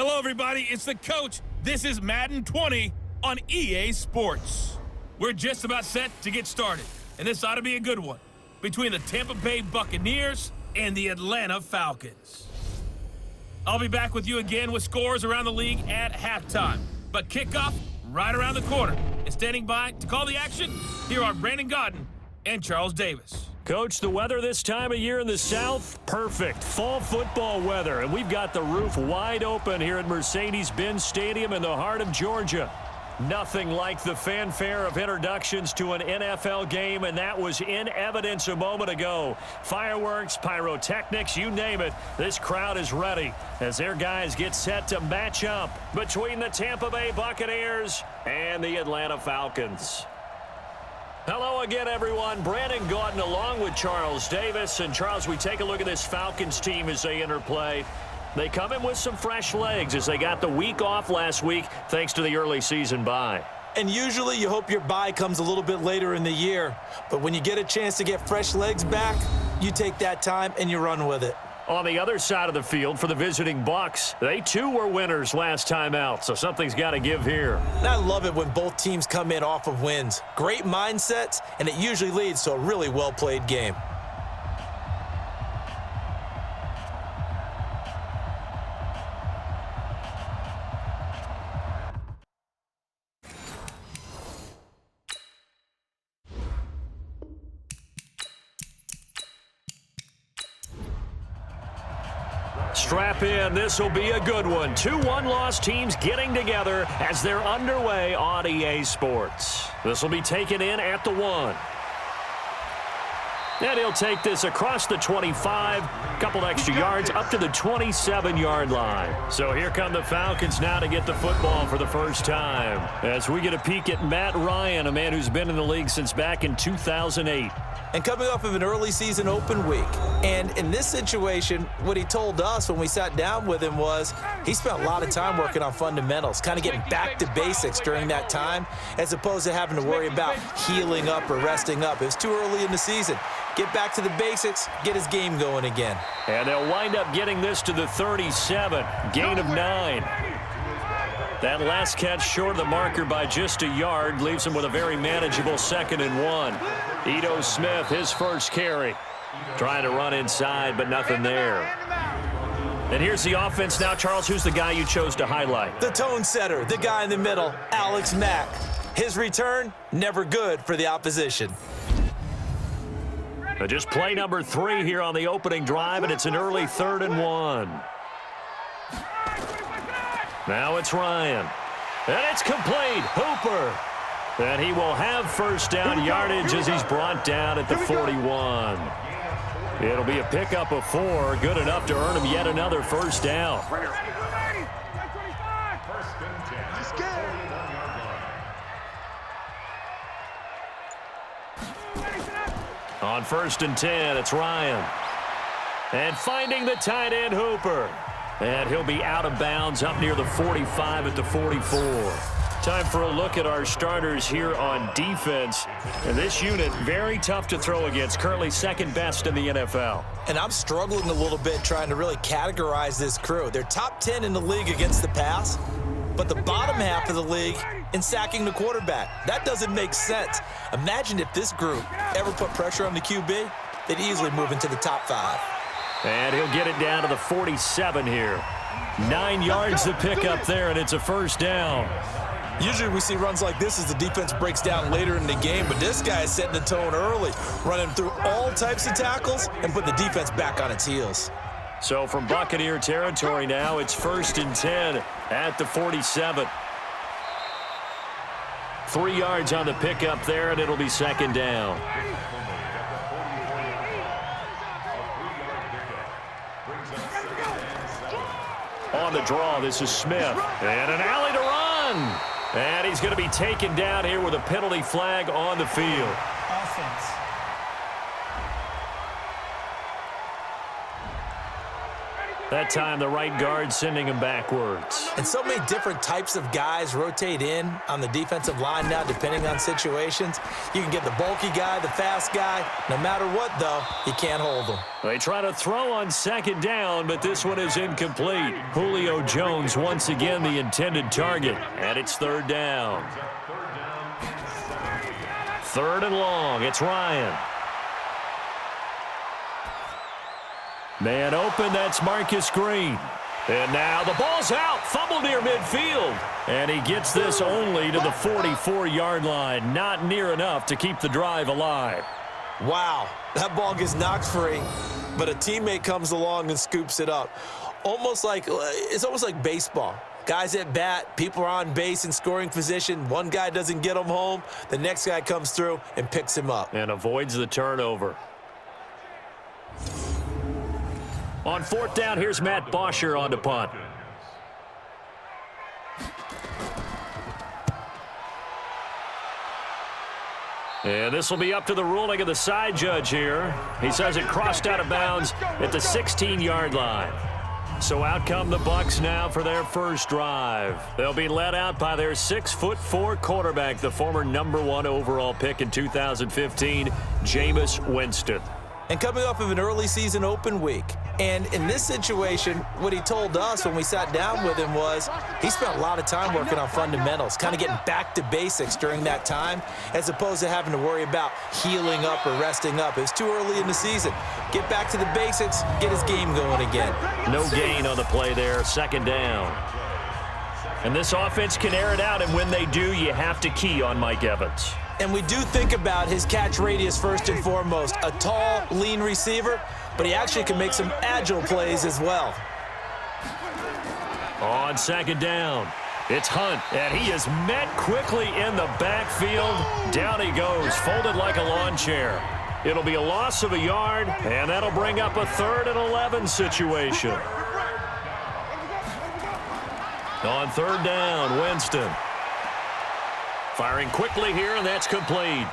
Hello, everybody. It's the coach. This is Madden 20 on EA Sports. We're just about set to get started, and this ought to be a good one between the Tampa Bay Buccaneers and the Atlanta Falcons. I'll be back with you again with scores around the league at halftime, but kickoff right around the corner. And standing by to call the action, here are Brandon Godden and Charles Davis. Coach, the weather this time of year in the South, perfect. Fall football weather, and we've got the roof wide open here at Mercedes-Benz Stadium in the heart of Georgia. Nothing like the fanfare of introductions to an NFL game, and that was in evidence a moment ago. Fireworks, pyrotechnics, you name it. This crowd is ready as their guys get set to match up between the Tampa Bay Buccaneers and the Atlanta Falcons. Hello again, everyone. Brandon Gaudin along with Charles Davis. And, Charles, we take a look at this Falcons team as they enter play. They come in with some fresh legs as they got the week off last week thanks to the early season bye. And usually you hope your bye comes a little bit later in the year. But when you get a chance to get fresh legs back, you take that time and you run with it. On the other side of the field for the visiting Bucs, they too were winners last time out, so something's got to give here. And I love it when both teams come in off of wins. Great mindsets, and it usually leads to a really well-played game. Strap in. This will be a good one. Two one-loss teams getting together as they're underway on EA Sports. This will be taken in at the 1. And he'll take this across the 25, couple extra yards, up to the 27-yard line. So here come the Falcons now to get the football for the first time. As we get a peek at Matt Ryan, a man who's been in the league since back in 2008. And coming off of an early season open week. And in this situation, what he told us when we sat down with him was he spent a lot of time working on fundamentals, kind of getting back to basics during that time, as opposed to having to worry about healing up or resting up. It was too early in the season. Get back to the basics, get his game going again. And they'll wind up getting this to the 37, gain of 9. That last catch short of the marker by just a yard leaves him with a very manageable 2nd and 1. Ito Smith, his first carry. Trying to run inside, but nothing there. And here's the offense now. Charles, who's the guy you chose to highlight? The tone setter, the guy in the middle, Alex Mack. His return, never good for the opposition. Just play number 3 here on the opening drive, and it's an early 3rd and 1. Now it's Ryan. And it's complete. Hooper. And he will have first down yardage as he's brought down at the 41. It'll be a pickup of 4, good enough to earn him yet another first down. On 1st and 10, it's Ryan. And finding the tight end, Hooper. And he'll be out of bounds up near the 45 at the 44. Time for a look at our starters here on defense. And this unit, very tough to throw against, currently 2nd best in the NFL. And I'm struggling a little bit trying to really categorize this crew. They're top 10 in the league against the pass, but the bottom half of the league in sacking the quarterback. That doesn't make sense. Imagine if this group ever put pressure on the QB, they'd easily move into the top 5. And he'll get it down to the 47 here. 9 yards to pick up there, and it's a first down. Usually we see runs like this as the defense breaks down later in the game, but this guy is setting the tone early, running through all types of tackles and put the defense back on its heels. So from Buccaneer territory now, it's 1st and 10 at the 47. 3 yards on the pickup there, and it'll be 2nd down. On the draw, this is Smith. And an alley to run. And he's going to be taken down here with a penalty flag on the field. Offense. That time the right guard sending him backwards. And so many different types of guys rotate in on the defensive line now, depending on situations. You can get the bulky guy, the fast guy. No matter what, though, you can't hold them. They try to throw on second down, but this one is incomplete. Julio Jones once again the intended target, and it's third down. Third and long, it's Ryan. Man open, that's Marcus Green. And now the ball's out, fumble near midfield. And he gets this only to the 44-yard line. Not near enough to keep the drive alive. Wow, that ball gets knocked free, but a teammate comes along and scoops it up. It's almost like baseball. Guys at bat, people are on base in scoring position. One guy doesn't get him home. The next guy comes through and picks him up. And avoids the turnover. On fourth down, here's Matt Bosher on the punt. And this will be up to the ruling of the side judge here. He says it crossed out of bounds at the 16-yard line. So out come the Bucs now for their first drive. They'll be led out by their 6'4" quarterback, the former #1 overall pick in 2015, Jameis Winston. And coming off of an early season open week. And in this situation, what he told us when we sat down with him was he spent a lot of time working on fundamentals, kind of getting back to basics during that time, as opposed to having to worry about healing up or resting up. It was too early in the season. Get back to the basics, get his game going again. No gain on the play there, second down. And this offense can air it out, and when they do, you have to key on Mike Evans. And we do think about his catch radius first and foremost. A tall, lean receiver, but he actually can make some agile plays as well. On second down, it's Hunt, and he is met quickly in the backfield. Down he goes, folded like a lawn chair. It'll be a loss of a yard, and that'll bring up a 3rd and 11 situation. On third down, Winston. Firing quickly here, and that's complete.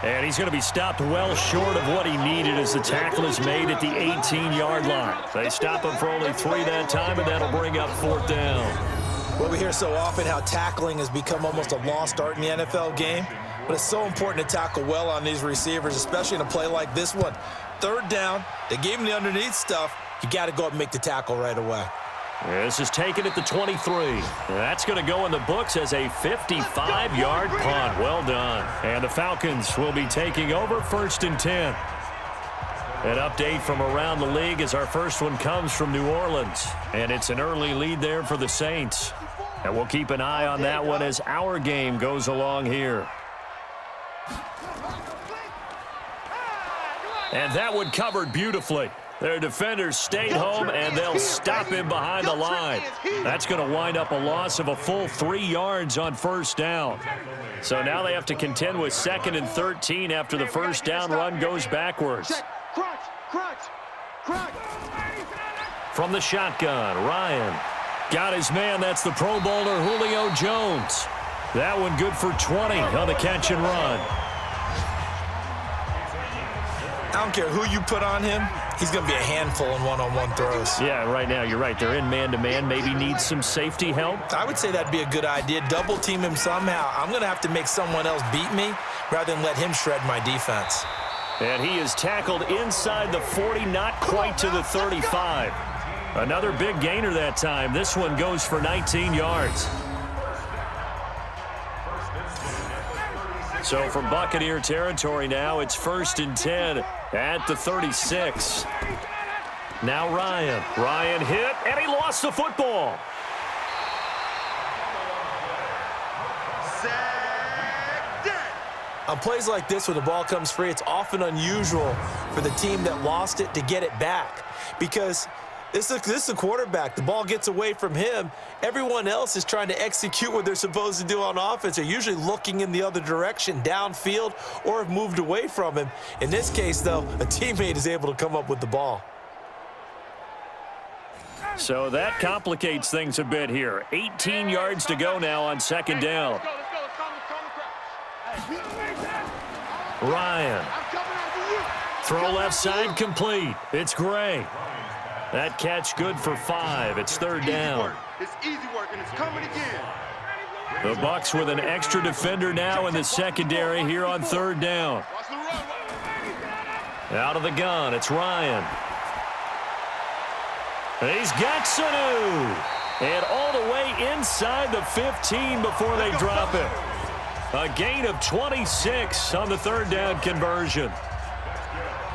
And he's going to be stopped well short of what he needed as the tackle is made at the 18-yard line. They stop him for only 3 that time, and that'll bring up 4th down. Well, we hear so often how tackling has become almost a lost art in the NFL game, but it's so important to tackle well on these receivers, especially in a play like this one. Third down, they gave him the underneath stuff. You got to go up and make the tackle right away. This is taken at the 23. That's going to go in the books as a 55-yard punt. Well done. And the Falcons will be taking over 1st and 10. An update from around the league as our first one comes from New Orleans. And it's an early lead there for the Saints. And we'll keep an eye on that one as our game goes along here. And that one covered beautifully. Their defenders stayed home, and they'll stop him behind the line. That's going to wind up a loss of a full 3 yards on first down. So now they have to contend with 2nd and 13 after the first down run goes backwards. From the shotgun, Ryan got his man. That's the Pro Bowler Julio Jones. That one good for 20 on the catch and run. I don't care who you put on him. He's going to be a handful in one-on-one throws. Yeah, right now, you're right. They're in man-to-man. Maybe needs some safety help. I would say that'd be a good idea. Double team him somehow. I'm going to have to make someone else beat me rather than let him shred my defense. And he is tackled inside the 40, not quite to the 35. Another big gainer that time. This one goes for 19 yards. So from Buccaneer territory now, it's 1st and 10 at the 36. Now Ryan. Ryan hit, and he lost the football. On plays like this where the ball comes free, it's often unusual for the team that lost it to get it back because this is a quarterback. The ball gets away from him. Everyone else is trying to execute what they're supposed to do on offense. They're usually looking in the other direction, downfield, or have moved away from him. In this case, though, a teammate is able to come up with the ball. So that complicates things a bit here. 18 yards to go now on second down. Ryan. Throw left side complete. It's Gray. That catch good for 5. It's third down. It's easy work, and it's coming again. The Bucs with an extra defender now in the secondary here on third down. Out of the gun, it's Ryan. He's got Sanu. And all the way inside the 15 before they drop it. A gain of 26 on the third down conversion.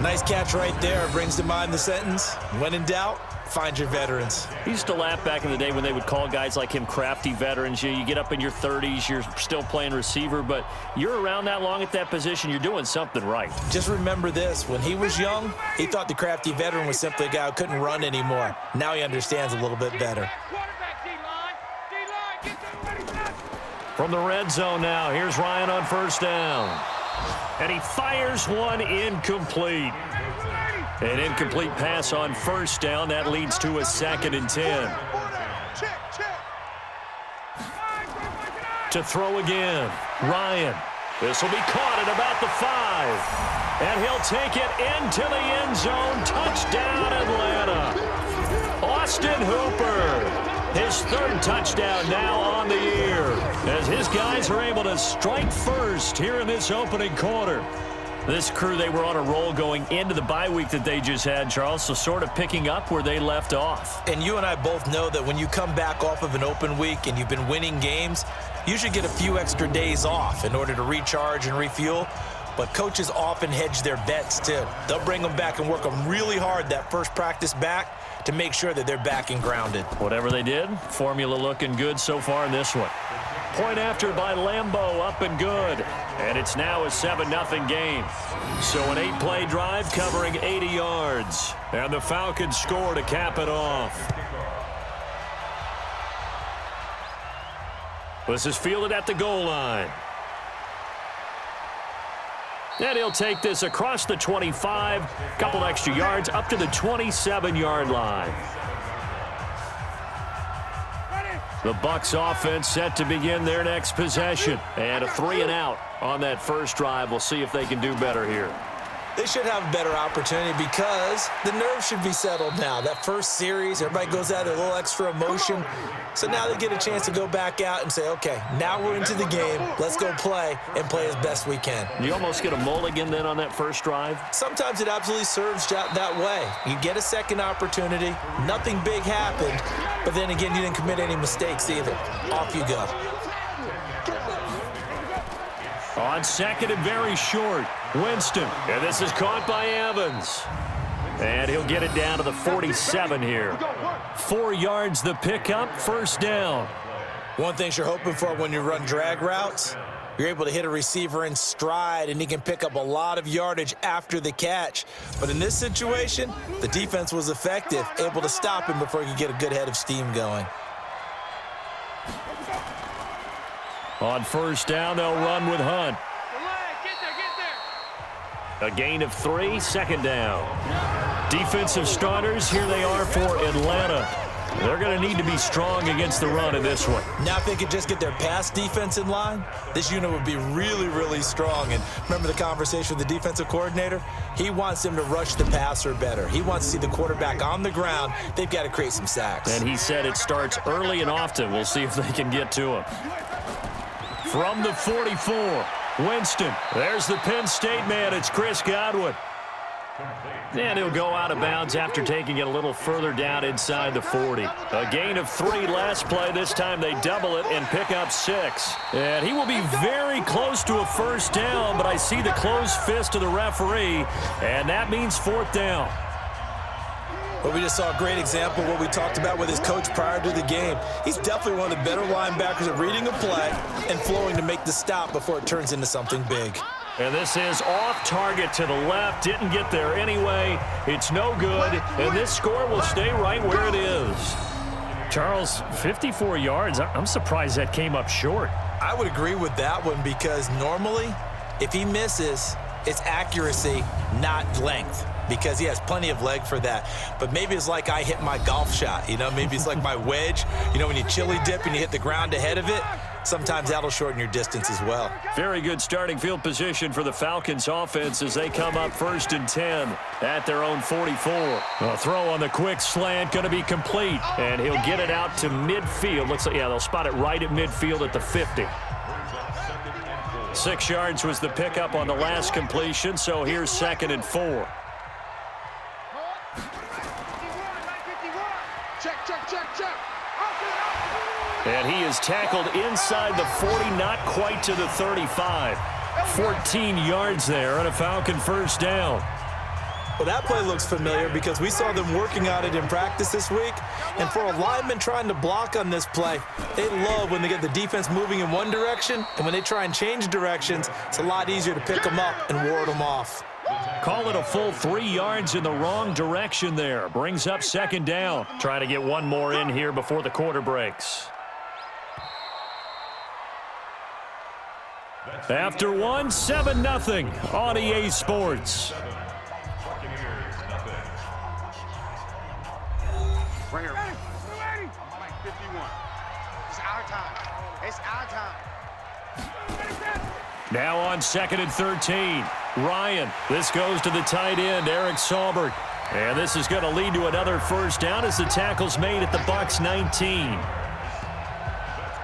Nice catch right there. Brings to mind the sentence, when in doubt, find your veterans. I used to laugh back in the day when they would call guys like him crafty veterans. You get up in your 30s, you're still playing receiver, but you're around that long at that position, you're doing something right. Just remember this. When he was young, he thought the crafty veteran was simply a guy who couldn't run anymore. Now he understands a little bit better. From the red zone now, here's Ryan on first down. And he fires one incomplete. An incomplete pass on first down. That leads to a 2nd and 10. To throw again, Ryan. This will be caught at about the 5. And he'll take it into the end zone. Touchdown, Atlanta. Austin Hooper. His 3rd touchdown now on the year as his guys are able to strike first here in this opening quarter. This crew, they were on a roll going into the bye week that they just had, Charles, so sort of picking up where they left off. And you and I both know that when you come back off of an open week and you've been winning games, you should get a few extra days off in order to recharge and refuel. But coaches often hedge their bets, too. They'll bring them back and work them really hard that first practice back to make sure that they're back and grounded. Whatever they did, formula looking good so far in this one. Point after by Lambeau, up and good. And it's now a 7-0 game. So an 8-play drive covering 80 yards. And the Falcons score to cap it off. This is fielded at the goal line. And he'll take this across the 25, couple extra yards up to the 27-yard line. The Bucs offense set to begin their next possession. And a 3-and-out on that first drive. We'll see if they can do better here. They should have a better opportunity because the nerves should be settled now. That first series, everybody goes out with a little extra emotion. So now they get a chance to go back out and say, okay, now we're into the game. Let's go play and play as best we can. You almost get a mulligan then on that first drive? Sometimes it absolutely serves that way. You get a second opportunity. Nothing big happened. But then again, you didn't commit any mistakes either. Off you go. On second and very short, Winston. And this is caught by Evans. And he'll get it down to the 47 here. 4 yards the pickup, first down. One thing you're hoping for when you run drag routes, you're able to hit a receiver in stride, and he can pick up a lot of yardage after the catch. But in this situation, the defense was effective, able to stop him before he could get a good head of steam going. On first down, they'll run with Hunt. A gain of 3, second down. Defensive starters, here they are for Atlanta. They're going to need to be strong against the run in this one. Now if they could just get their pass defense in line, this unit would be really, really strong. And remember the conversation with the defensive coordinator? He wants them to rush the passer better. He wants to see the quarterback on the ground. They've got to create some sacks. And he said it starts early and often. We'll see if they can get to him. From the 44, Winston. There's the Penn State man. It's Chris Godwin. And he'll go out of bounds after taking it a little further down inside the 40. A gain of 3 last play. This time they double it and pick up 6. And he will be very close to a first down, but I see the closed fist of the referee, and that means 4th down. Well, we just saw a great example of what we talked about with his coach prior to the game. He's definitely one of the better linebackers at reading a play and flowing to make the stop before it turns into something big. And this is off target to the left. Didn't get there anyway. It's no good. And this score will stay right where it is. Charles, 54 yards. I'm surprised that came up short. I would agree with that one because normally if he misses, it's accuracy, not length, because he has plenty of leg for that. But maybe it's like I hit my golf shot, maybe it's like my wedge. When you chili dip and you hit the ground ahead of it, sometimes that'll shorten your distance as well. Very good starting field position for the Falcons offense as they come up 1st and 10 at their own 44. A throw on the quick slant going to be complete, and he'll get it out to midfield. Looks like, yeah, they'll spot it right at midfield at the 50. 6 yards was the pickup on the last completion, so here's 2nd and 4. And he is tackled inside the 40, not quite to the 35. 14 yards there and a Falcon 1st down. Well, that play looks familiar because we saw them working on it in practice this week. And for a lineman trying to block on this play, they love when they get the defense moving in one direction. And when they try and change directions, it's a lot easier to pick them up and ward them off. Call it a full 3 yards in the wrong direction there. Brings up 2nd down. Trying to get one more in here before the quarter breaks. After one, 7-0 on EA Sports. Right here. 51. It's our time. It's our time. Now on 2nd and 13. Ryan. This goes to the tight end, Eric Saubert. And this is going to lead to another 1st down as the tackle's made at the Bucs 19.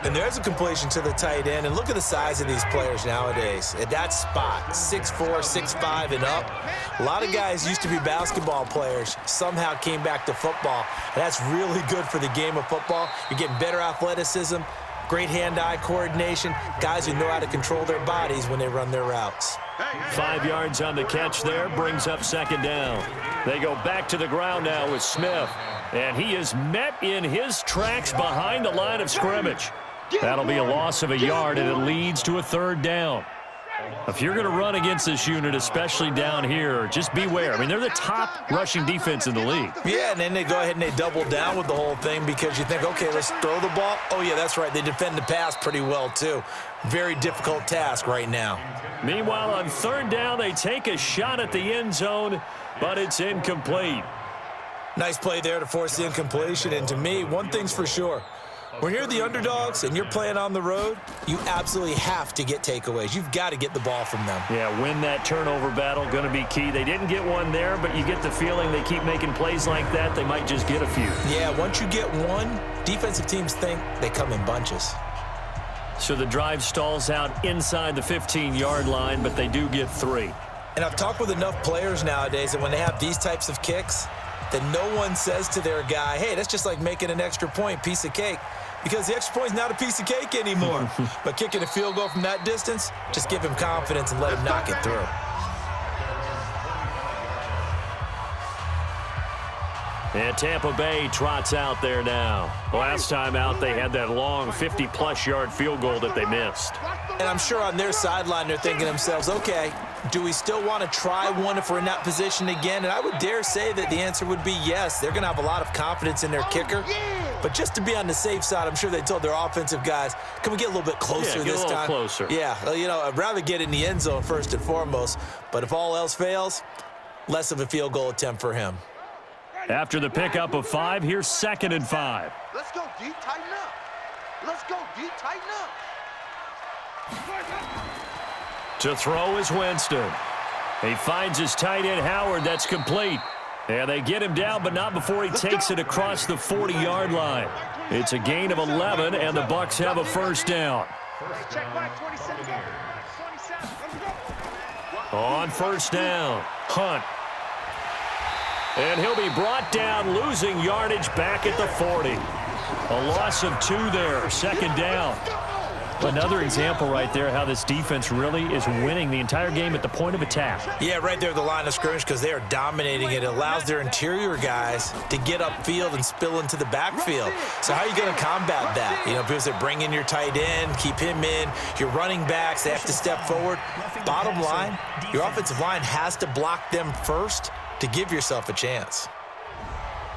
And there's a completion to the tight end. And look at the size of these players nowadays. At that spot, 6'4", 6'5", and up. A lot of guys used to be basketball players, somehow came back to football. And that's really good for the game of football. You're getting better athleticism, great hand-eye coordination, guys who know how to control their bodies when they run their routes. 5 yards on the catch there, brings up 2nd down. They go back to the ground now with Smith. And he is met in his tracks behind the line of scrimmage. That'll be a loss of a yard, and it leads to a 3rd down. If you're going to run against this unit, especially down here, just beware. I mean, they're the top rushing defense in the league. Yeah, and then they go ahead and they double down with the whole thing because you think, okay, let's throw the ball. Oh, yeah, that's right. They defend the pass pretty well, too. Very difficult task right now. Meanwhile, on 3rd down, they take a shot at the end zone, but it's incomplete. Nice play there to force the incompletion. And to me, one thing's for sure. When you're the underdogs and you're playing on the road, you absolutely have to get takeaways. You've got to get the ball from them. Yeah, win that turnover battle, going to be key. They didn't get one there, but you get the feeling they keep making plays like that, they might just get a few. Yeah, once you get one, defensive teams think they come in bunches. So the drive stalls out inside the 15-yard line, but they do get 3. And I've talked with enough players nowadays that when they have these types of kicks, that no one says to their guy, hey, that's just like making an extra point, piece of cake. Because the extra point's not a piece of cake anymore. But kicking a field goal from that distance, just give him confidence and let him knock it through. And Tampa Bay trots out there now. Last time out, they had that long 50-plus yard field goal that they missed. And I'm sure on their sideline, they're thinking to themselves, okay, do we still want to try one if we're in that position again? And I would dare say that the answer would be yes. They're going to have a lot of confidence in their kicker. But just to be on the safe side, I'm sure they told their offensive guys, can we get a little bit closer this time? Get a little closer. Yeah, you know, I'd rather get in the end zone first and foremost. But if all else fails, less of a field goal attempt for him. After the pickup of 5, here's 2nd and 5. Let's go deep, tighten up. Let's go deep, tighten up. To throw is Winston. He finds his tight end, Howard. That's complete. And they get him down, but not before he takes it across the 40-yard line. It's a gain of 11, and the Bucs have a 1st down. On 1st down, Hunt. And he'll be brought down, losing yardage back at the 40. A loss of 2 there, 2nd down. Another example right there how this defense really is winning the entire game at the point of attack. Yeah, right there at the line of scrimmage because they are dominating it. It allows their interior guys to get upfield and spill into the backfield. So how are you going to combat that? You know, because they bring in your tight end, keep him in. Your running backs, they have to step forward. Bottom line, your offensive line has to block them first to give yourself a chance.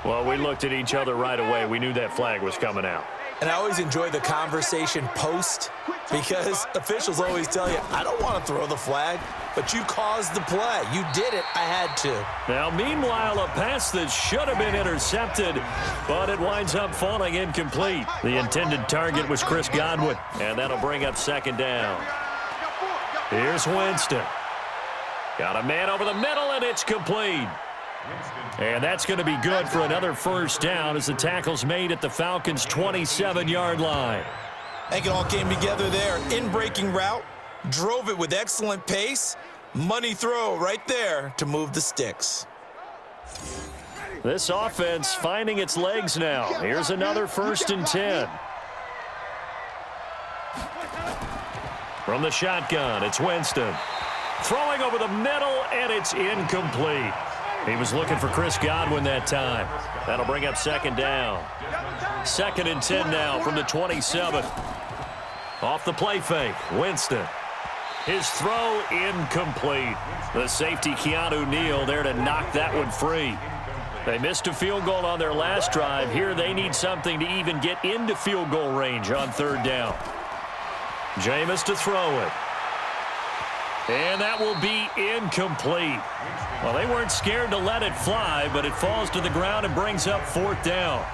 Well, we looked at each other right away. We knew that flag was coming out. And I always enjoy the conversation post because officials always tell you, I don't want to throw the flag, but you caused the play. You did it. I had to. Now, meanwhile, a pass that should have been intercepted, but it winds up falling incomplete. The intended target was Chris Godwin, and that'll bring up second down. Here's Winston. Got a man over the middle, and it's complete. And that's going to be good for another first down as the tackle's made at the Falcons' 27-yard line. I think it all came together there. In-breaking route, drove it with excellent pace. Money throw right there to move the sticks. This offense finding its legs now. Here's another 1st and 10. From the shotgun, it's Winston. Throwing over the middle, and it's incomplete. He was looking for Chris Godwin that time. That'll bring up second down. 2nd and 10 now from the 27. Off the play fake, Winston. His throw incomplete. The safety, Keanu Neal, there to knock that one free. They missed a field goal on their last drive. Here they need something to even get into field goal range on 3rd down. Jameis to throw it. And that will be incomplete. Well, they weren't scared to let it fly, but it falls to the ground and brings up 4th down.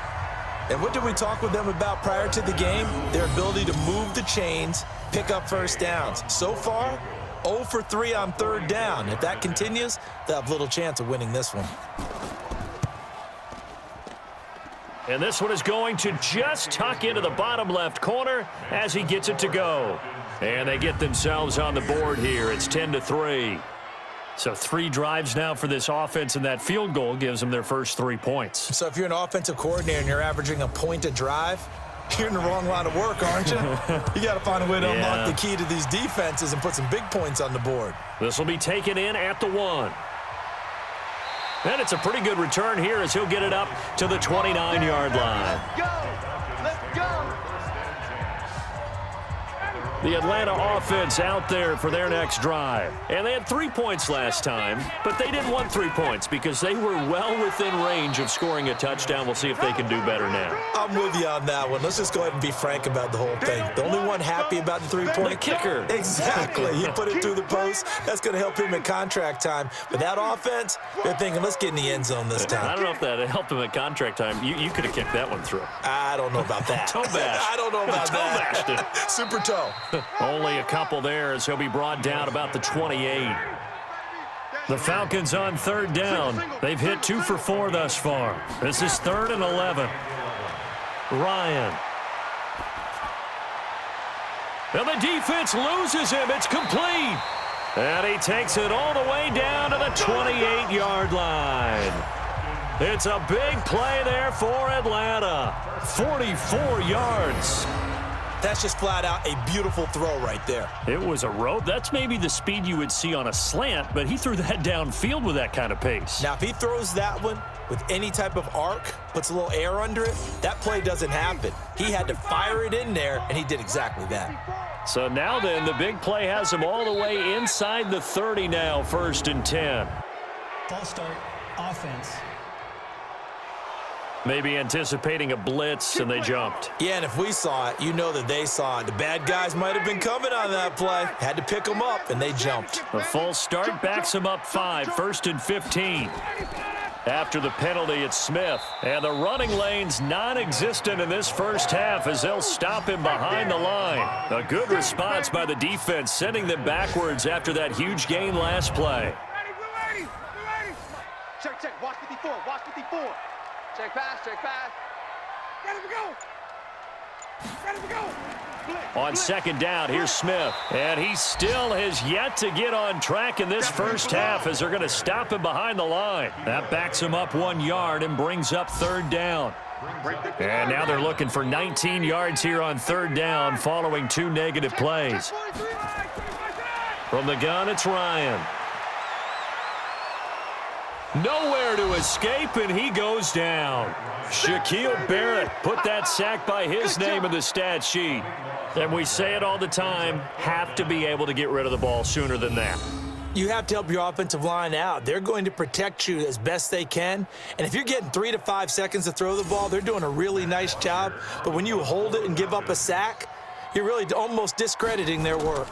And what did we talk with them about prior to the game? Their ability to move the chains, pick up first downs. So far, 0 for 3 on 3rd down. If that continues, they'll have little chance of winning this one. And this one is going to just tuck into the bottom left corner as he gets it to go. And they get themselves on the board here. It's 10-3. So 3 drives now for this offense, and that field goal gives them their first 3 points. So if you're an offensive coordinator and you're averaging a point a drive, you're in the wrong line of work, aren't you? You got to find a way to unlock the key to these defenses and put some big points on the board. This will be taken in at the 1. And it's a pretty good return here as he'll get it up to the 29-yard line. Let's go. The Atlanta offense out there for their next drive. And they had 3 points last time, but they didn't want 3 points because they were well within range of scoring a touchdown. We'll see if they can do better now. I'm with you on that one. Let's just go ahead and be frank about the whole thing. The only one happy about the 3-point? The kicker. Exactly. He put it through the post. That's going to help him at contract time. But that offense, they're thinking, let's get in the end zone this time. I don't know if that helped him at contract time. You could have kicked that one through. I don't know about that. Toe bash. I don't know about that. Toe bashed it. Super toe. Only a couple there as he'll be brought down about the 28. The Falcons on 3rd down. They've hit 2 for 4 thus far. This is 3rd and 11. Ryan. And the defense loses him. It's complete. And he takes it all the way down to the 28-yard line. It's a big play there for Atlanta. 44 yards. That's just flat out a beautiful throw right there. It was a rope. That's maybe the speed you would see on a slant, but he threw that downfield with that kind of pace. Now, if he throws that one with any type of arc, puts a little air under it, that play doesn't happen. He had to fire it in there, and he did exactly that. So now then, the big play has him all the way inside the 30 now, 1st and 10. False start, offense. Maybe anticipating a blitz, and they jumped. Yeah, and if we saw it, you know that they saw it. The bad guys might have been coming on that play. Had to pick them up, and they jumped. A false start backs him up 5, 1st and 15. After the penalty, it's Smith. And the running lane's non-existent in this first half as they'll stop him behind the line. A good response by the defense, sending them backwards after that huge gain last play. Check. Watch 54. Watch 54. Check pass. Ready to go. On 2nd down, here's Smith. And he still has yet to get on track in this first half as they're going to stop him behind the line. That backs him up 1 yard and brings up 3rd down. And now they're looking for 19 yards here on 3rd down following 2 negative plays. From the gun, it's Ryan. Nowhere to escape, and he goes down. Shaquille Barrett put that sack by his name in the stat sheet. And we say it all the time, have to be able to get rid of the ball sooner than that. You have to help your offensive line out. They're going to protect you as best they can. And if you're getting 3 to 5 seconds to throw the ball, they're doing a really nice job. But when you hold it and give up a sack, you're really almost discrediting their work.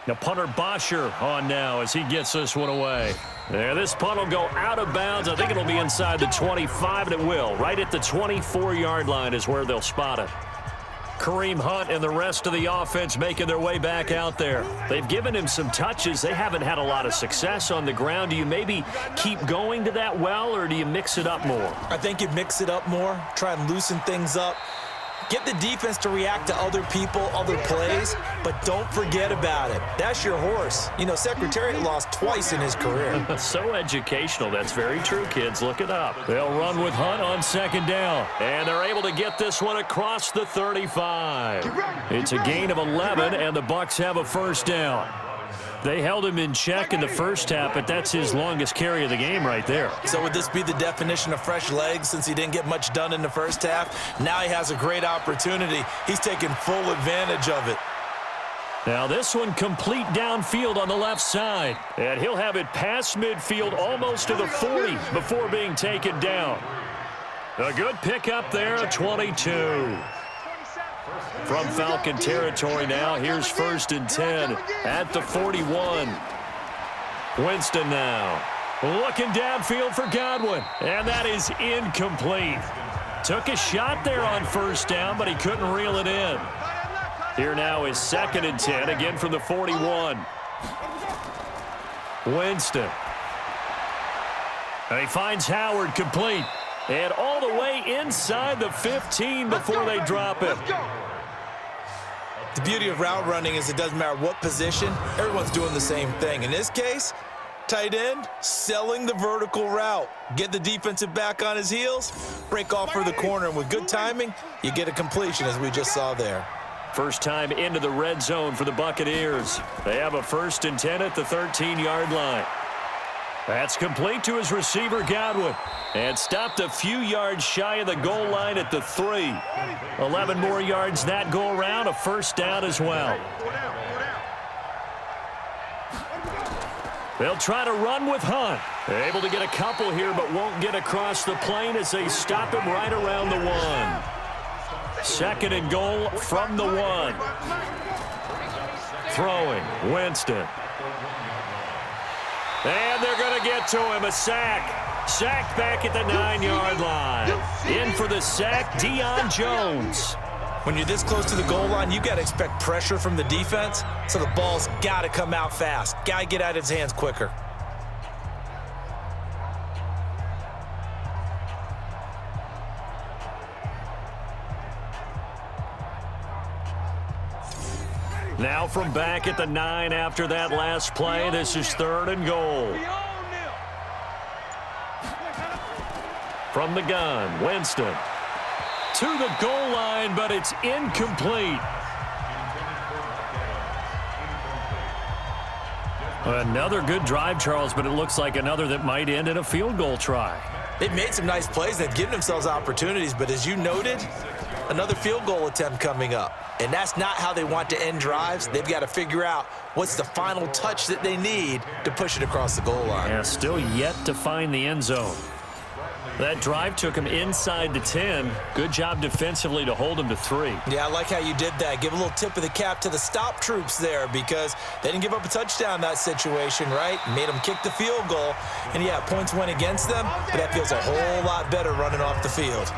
Now punter Bosher on now as he gets this one away. There, this punt will go out of bounds. I think it'll be inside the 25, and it will. Right at the 24-yard line is where they'll spot it. Kareem Hunt and the rest of the offense making their way back out there. They've given him some touches. They haven't had a lot of success on the ground. Do you maybe keep going to that well, or do you mix it up more? I think you mix it up more, try and loosen things up. Get the defense to react to other people, other plays, but don't forget about it. That's your horse. You know, Secretariat lost twice in his career. So educational. That's very true, kids. Look it up. They'll run with Hunt on second down, and they're able to get this one across the 35. It's a gain of 11, and the Bucs have a first down. They held him in check in the first half, but that's his longest carry of the game right there. So would this be the definition of fresh legs since he didn't get much done in the first half? Now he has a great opportunity. He's taking full advantage of it. Now this one complete downfield on the left side. And he'll have it past midfield almost to the 40 before being taken down. A good pickup there, 22. From Falcon territory now, here's 1st and 10 at the 41. Winston now looking downfield for Godwin, and that is incomplete. Took a shot there on first down, but he couldn't reel it in. Here now is 2nd and 10, again from the 41. Winston. And he finds Howard complete, and all the way inside the 15 before they drop it. The beauty of route running is it doesn't matter what position, everyone's doing the same thing. In this case, tight end, selling the vertical route. Get the defensive back on his heels, break off for the corner, and with good timing, you get a completion as we just saw there. First time into the red zone for the Buccaneers. They have a 1st and 10 at the 13-yard line. That's complete to his receiver, Godwin. And stopped a few yards shy of the goal line at the 3. 11 more yards that go around, a first down as well. They'll try to run with Hunt. They're able to get a couple here, but won't get across the plane as they stop him right around the 1. 2nd and goal from the 1. Throwing, Winston. And they're going to get to him, a sack. Sacked back at the 9-yard line. In for the sack, Deion Jones. When you're this close to the goal line, you got to expect pressure from the defense, so the ball's got to come out fast. Got to get out of his hands quicker. Now from back at the 9 after that last play, this is 3rd and goal. From the gun, Winston. To the goal line, but it's incomplete. Another good drive, Charles, but it looks like another that might end in a field goal try. They've made some nice plays. They've given themselves opportunities, but as you noted, another field goal attempt coming up. And that's not how they want to end drives. They've got to figure out what's the final touch that they need to push it across the goal line. Yeah, still yet to find the end zone. That drive took him inside the 10. Good job defensively to hold him to 3. Yeah, I like how you did that. Give a little tip of the cap to the stop troops there because they didn't give up a touchdown in that situation, right? Made them kick the field goal. And, yeah, points went against them, but that feels a whole lot better running off the field.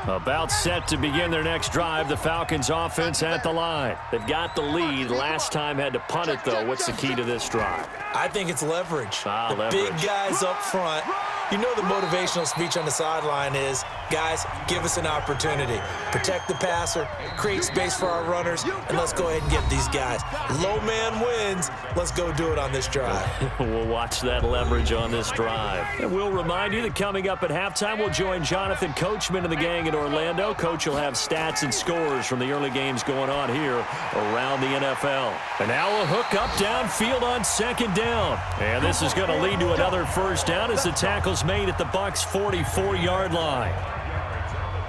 About set to begin their next drive, the Falcons offense at the line. They've got the lead. Last time had to punt it, though. What's the key to this drive? I think it's leverage. Leverage. Big guys up front. You know the motivational speech on the sideline is, guys, give us an opportunity. Protect the passer, create space for our runners, and let's go ahead and get these guys. Low man wins. Let's go do it on this drive. We'll watch that leverage on this drive. And we'll remind you that coming up at halftime, we'll join Jonathan Coachman and the gang in Orlando. Coach will have stats and scores from the early games going on here around the NFL. And now a hook up downfield on 2nd down. And this is going to lead to another first down as the tackle's made at the Bucs' 44-yard line.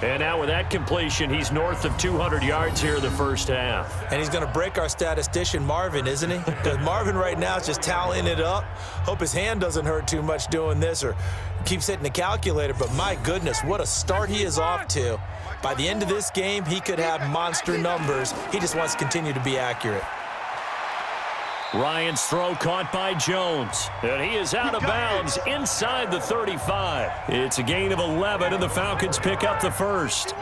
And now with that completion, he's north of 200 yards here in the first half. And he's going to break our statistician, Marvin, isn't he? Because Marvin right now is just tallying it up. Hope his hand doesn't hurt too much doing this or keeps hitting the calculator. But my goodness, what a start he is off to. By the end of this game, he could have monster numbers. He just wants to continue to be accurate. Ryan's throw caught by Jones, and he is out of bounds inside the 35. It's a gain of 11, and the Falcons pick up the first.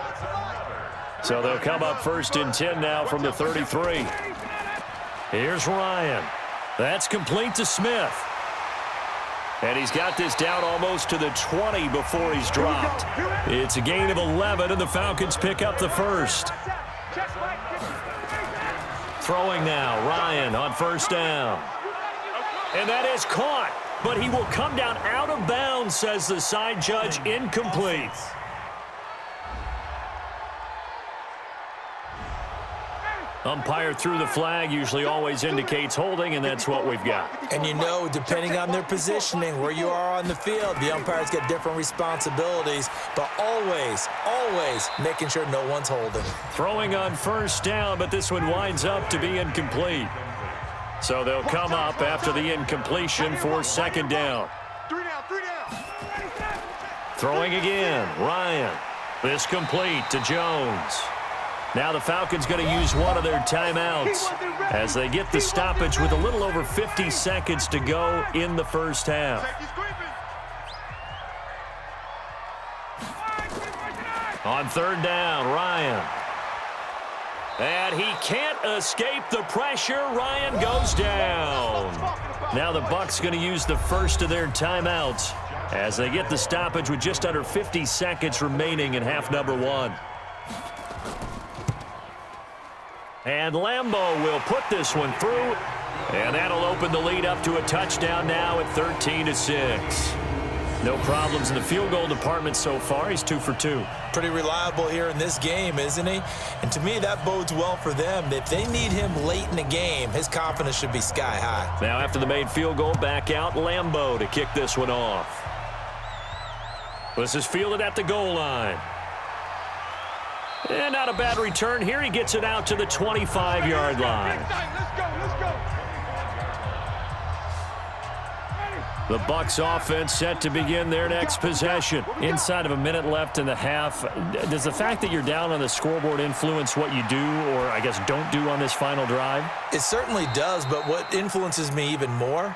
So they'll come up 1st and 10 now from the 33. Here's Ryan. That's complete to Smith. And he's got this down almost to the 20 before he's dropped. It's a gain of 11, and the Falcons pick up the first. Throwing now, Ryan on 1st down. And that is caught, but he will come down out of bounds, says the side judge, incomplete. Umpire threw the flag, usually always indicates holding, and that's what we've got. And you know, depending on their positioning, where you are on the field, the umpires get different responsibilities, but always, always making sure no one's holding. Throwing on 1st down, but this one winds up to be incomplete. So they'll come up after the incompletion for 2nd down. 3 down. Throwing again, Ryan. This complete to Jones. Now the Falcons going to use one of their timeouts as they get the stoppage with a little over 50 seconds to go in the first half. On 3rd down, Ryan. And he can't escape the pressure. Ryan goes down. Now the Bucs going to use the first of their timeouts as they get the stoppage with just under 50 seconds remaining in half number 1. And Lambeau will put this one through, and that'll open the lead up to a touchdown now at 13-6. No problems in the field goal department so far. He's 2 for 2. Pretty reliable here in this game, isn't he? And to me, that bodes well for them. If they need him late in the game, his confidence should be sky high. Now after the made field goal, back out Lambeau to kick this one off. This is fielded at the goal line. And not a bad return here. He gets it out to the 25-yard line. The Bucs offense set to begin their next possession. Inside of a minute left in the half. Does the fact that you're down on the scoreboard influence what you do, or I guess don't do on this final drive? It certainly does, but what influences me even more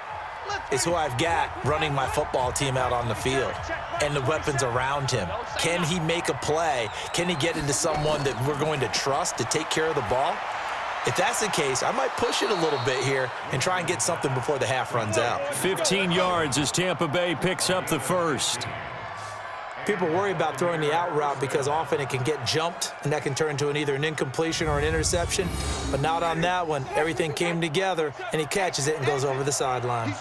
is who I've got running my football team out on the field and the weapons around him. Can he make a play? Can he get into someone that we're going to trust to take care of the ball? If that's the case, I might push it a little bit here and try and get something before the half runs out. 15 yards as Tampa Bay picks up the first. People worry about throwing the out route because often it can get jumped, and that can turn into either an incompletion or an interception. But not on that one. Everything came together, and he catches it and goes over the sideline.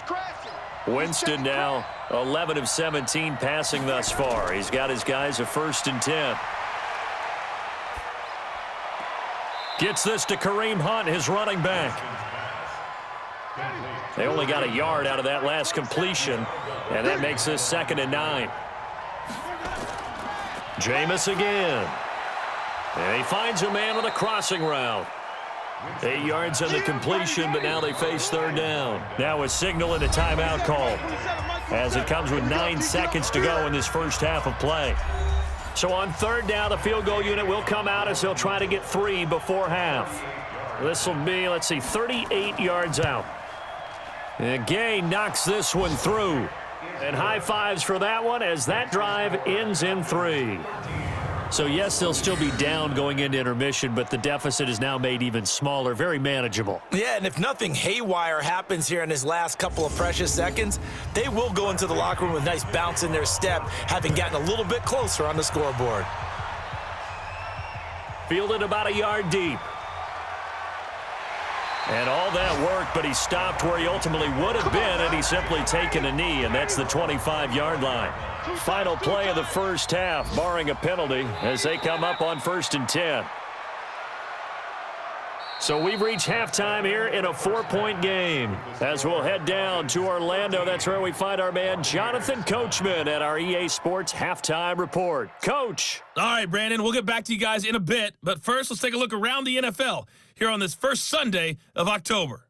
Winston now 11 of 17 passing thus far. He's got his guys a 1st and 10. Gets this to Kareem Hunt, his running back. They only got a yard out of that last completion, and that makes this 2nd and 9. Jameis again. And he finds a man on the crossing route. 8 yards on the completion, but now they face 3rd down. Now a signal and a timeout call as it comes with 9 seconds to go in this first half of play. So on 3rd down, the field goal unit will come out as they'll try to get 3 before half. This will be, 38 yards out. And Gay knocks this one through. And high fives for that one as that drive ends in 3. So, yes, they'll still be down going into intermission, but the deficit is now made even smaller, very manageable. Yeah, and if nothing haywire happens here in his last couple of precious seconds, they will go into the locker room with a nice bounce in their step, having gotten a little bit closer on the scoreboard. Fielded about a yard deep. And all that work, but he stopped where he ultimately would have been, and he's simply taken a knee, and that's the 25-yard line. Final play of the first half, barring a penalty, as they come up on 1st and 10. So we've reached halftime here in a 4-point game. As we'll head down to Orlando, that's where we find our man Jonathan Coachman at our EA Sports Halftime Report. Coach. All right, Brandon, we'll get back to you guys in a bit. But first, let's take a look around the NFL here on this first Sunday of October.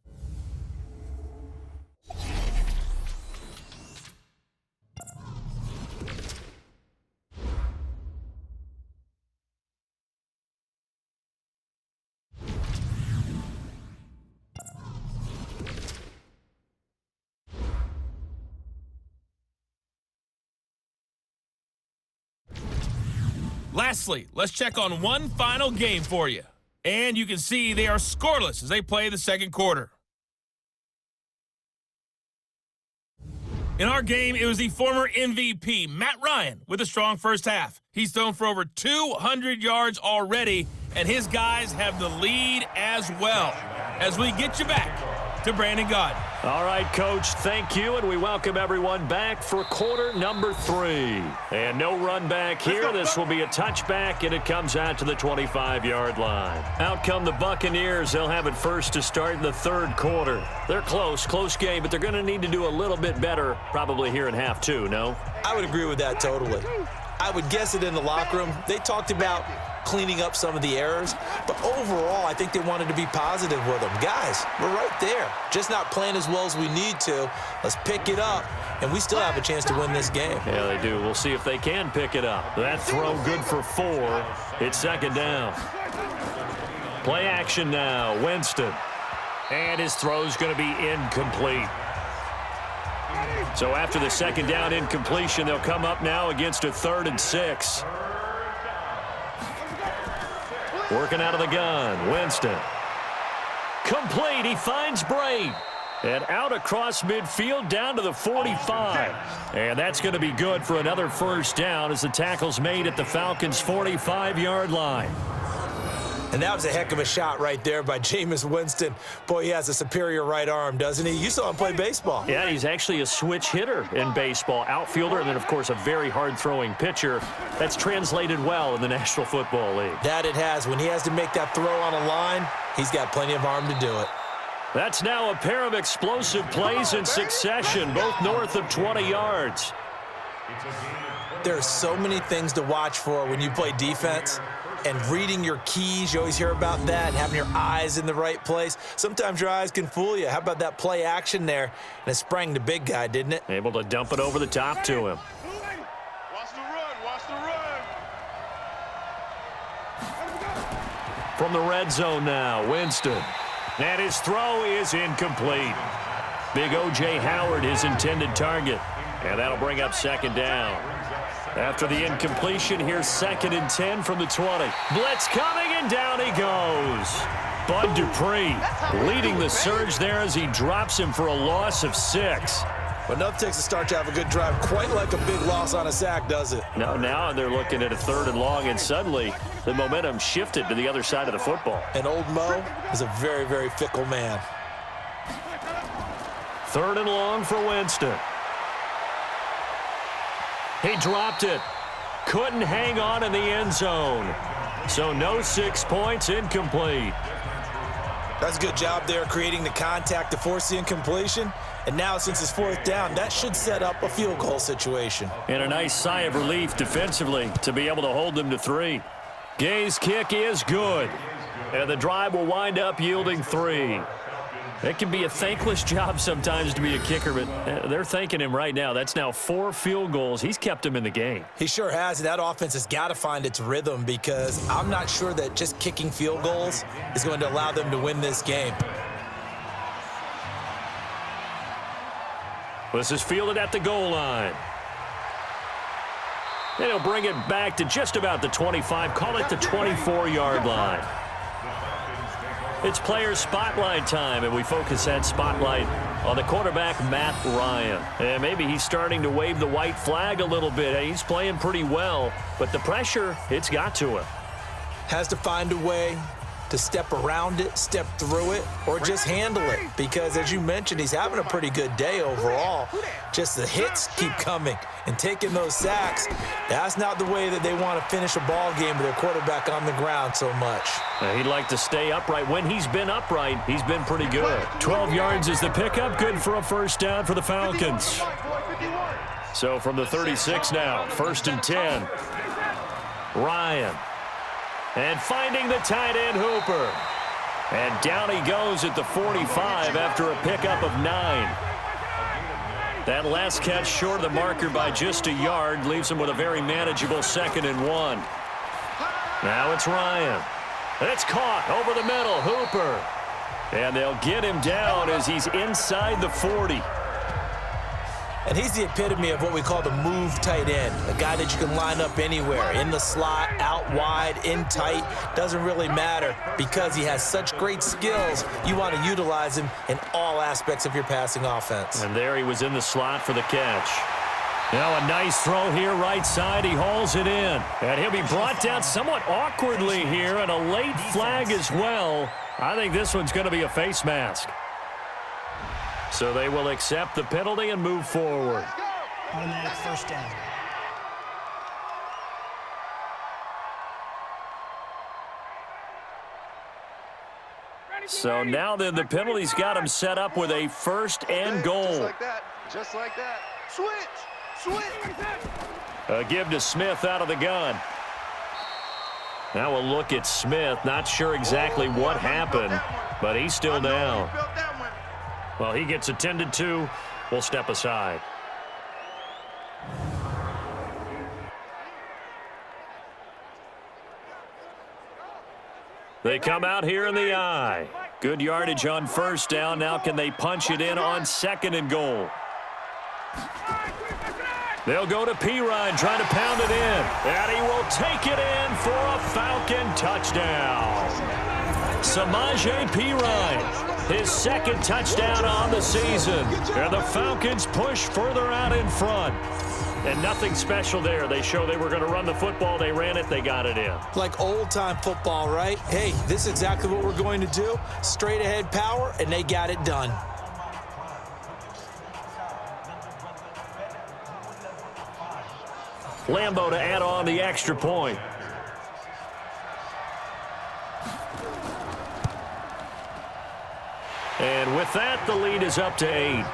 Lastly, let's check on one final game for you. And you can see they are scoreless as they play the second quarter. In our game, it was the former MVP, Matt Ryan, with a strong first half. He's thrown for over 200 yards already, and his guys have the lead as well. As we get you back to Brandon Gaudin. All right, Coach, thank you, and we welcome everyone back for quarter number 3. And no run back here. This will be a touchback, and it comes out to the 25-yard line. Out come the Buccaneers. They'll have it first to start in the third quarter. They're close game, but they're going to need to do a little bit better probably here in half 2, no? I would agree with that totally. I would guess it in the locker room. They talked about cleaning up some of the errors, but overall, I think they wanted to be positive with them. Guys, we're right there. Just not playing as well as we need to. Let's pick it up, and we still have a chance to win this game. Yeah, they do. We'll see if they can pick it up. That throw good for 4. It's second down. Play action now. Winston. And his throw's going to be incomplete. So after the second down incompletion, they'll come up now against a 3rd and 6. Working out of the gun, Winston. Complete, he finds Braid. And out across midfield down to the 45. And that's going to be good for another first down as the tackle's made at the Falcons' 45-yard line. And that was a heck of a shot right there by Jameis Winston. Boy, he has a superior right arm, doesn't he? You saw him play baseball. Yeah, he's actually a switch hitter in baseball. Outfielder, and then, of course, a very hard-throwing pitcher. That's translated well in the National Football League. That it has. When he has to make that throw on a line, he's got plenty of arm to do it. That's now a pair of explosive plays in succession, both north of 20 yards. There are so many things to watch for when you play defense. And reading your keys, you always hear about that, and having your eyes in the right place. Sometimes your eyes can fool you. How about that play action there? And it sprang the big guy, didn't it? Able to dump it over the top to him. Watch the run, watch the run. From the red zone now, Winston. And his throw is incomplete. Big O.J. Howard, his intended target. And that'll bring up second down. After the incompletion, here's 2nd and 10 from the 20. Blitz coming, and down he goes. Bud Dupree leading the surge there as he drops him for a loss of 6. But enough takes a start to have a good drive. Quite like a big loss on a sack, does it? No, now they're looking at a 3rd and long, and suddenly the momentum shifted to the other side of the football. And old Mo is a very, very fickle man. 3rd and long for Winston. He dropped it. Couldn't hang on in the end zone. So no 6 points, incomplete. That's a good job there creating the contact to force the incompletion. And now since it's 4th down, that should set up a field goal situation. And a nice sigh of relief defensively to be able to hold them to 3. Gay's kick is good. And the drive will wind up yielding 3. It can be a thankless job sometimes to be a kicker, but they're thanking him right now. That's now 4 field goals. He's kept them in the game. He sure has. That offense has got to find its rhythm because I'm not sure that just kicking field goals is going to allow them to win this game. This is fielded at the goal line. And he'll bring it back to just about the 25. Call it the 24-yard line. It's player spotlight time, and we focus that spotlight on the quarterback, Matt Ryan. And maybe he's starting to wave the white flag a little bit. He's playing pretty well, but the pressure, it's got to him. Has to find a way to step around it, step through it, or just handle it. Because as you mentioned, he's having a pretty good day overall. Just the hits keep coming and taking those sacks. That's not the way that they want to finish a ball game with their quarterback on the ground so much. He'd like to stay upright. When he's been upright, he's been pretty good. 12 yards is the pickup. Good for a first down for the Falcons. So from the 36 now, 1st and 10. Ryan. And finding the tight end, Hooper. And down he goes at the 45 after a pickup of 9. That last catch short of the marker by just a yard leaves him with a very manageable 2nd and 1. Now it's Ryan. And it's caught over the middle, Hooper. And they'll get him down as he's inside the 40. And he's the epitome of what we call the move tight end, a guy that you can line up anywhere, in the slot, out wide, in tight, doesn't really matter because he has such great skills. You want to utilize him in all aspects of your passing offense. And there he was in the slot for the catch. Now a nice throw here, right side. He hauls it in. And he'll be brought down somewhat awkwardly here, and a late flag as well. I think this one's going to be a face mask. So they will accept the penalty and move forward. Automatic first down. So now then the penalty's got him set up with a 1st and goal. Just like that. Just like that. Switch. A give to Smith out of the gun. Now we'll look at Smith. Not sure exactly what happened, but he's still down. Well, he gets attended to. We'll step aside. They come out here in the eye. Good yardage on 1st down. Now can they punch it in on 2nd and goal? They'll go to Pirine, trying to pound it in. And he will take it in for a Falcon touchdown. Samaje Pirine. His 2nd touchdown on the season. And the Falcons push further out in front. And nothing special there. They show they were going to run the football. They ran it. They got it in. Like old-time football, right? Hey, this is exactly what we're going to do. Straight-ahead power, and they got it done. Lambo to add on the extra point. And with that, the lead is up to 8.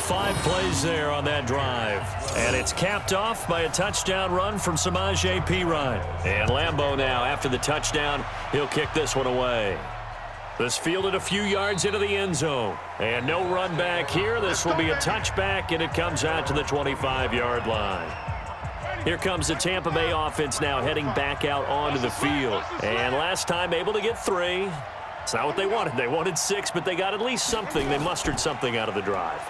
5 plays there on that drive. And it's capped off by a touchdown run from Samaje Pirine. And Lambo now, after the touchdown, he'll kick this one away. This fielded a few yards into the end zone. And no run back here. This will be a touchback, and it comes out to the 25-yard line. Here comes the Tampa Bay offense now heading back out onto the field. And last time able to get 3. It's not what they wanted. They wanted 6, but they got at least something. They mustered something out of the drive.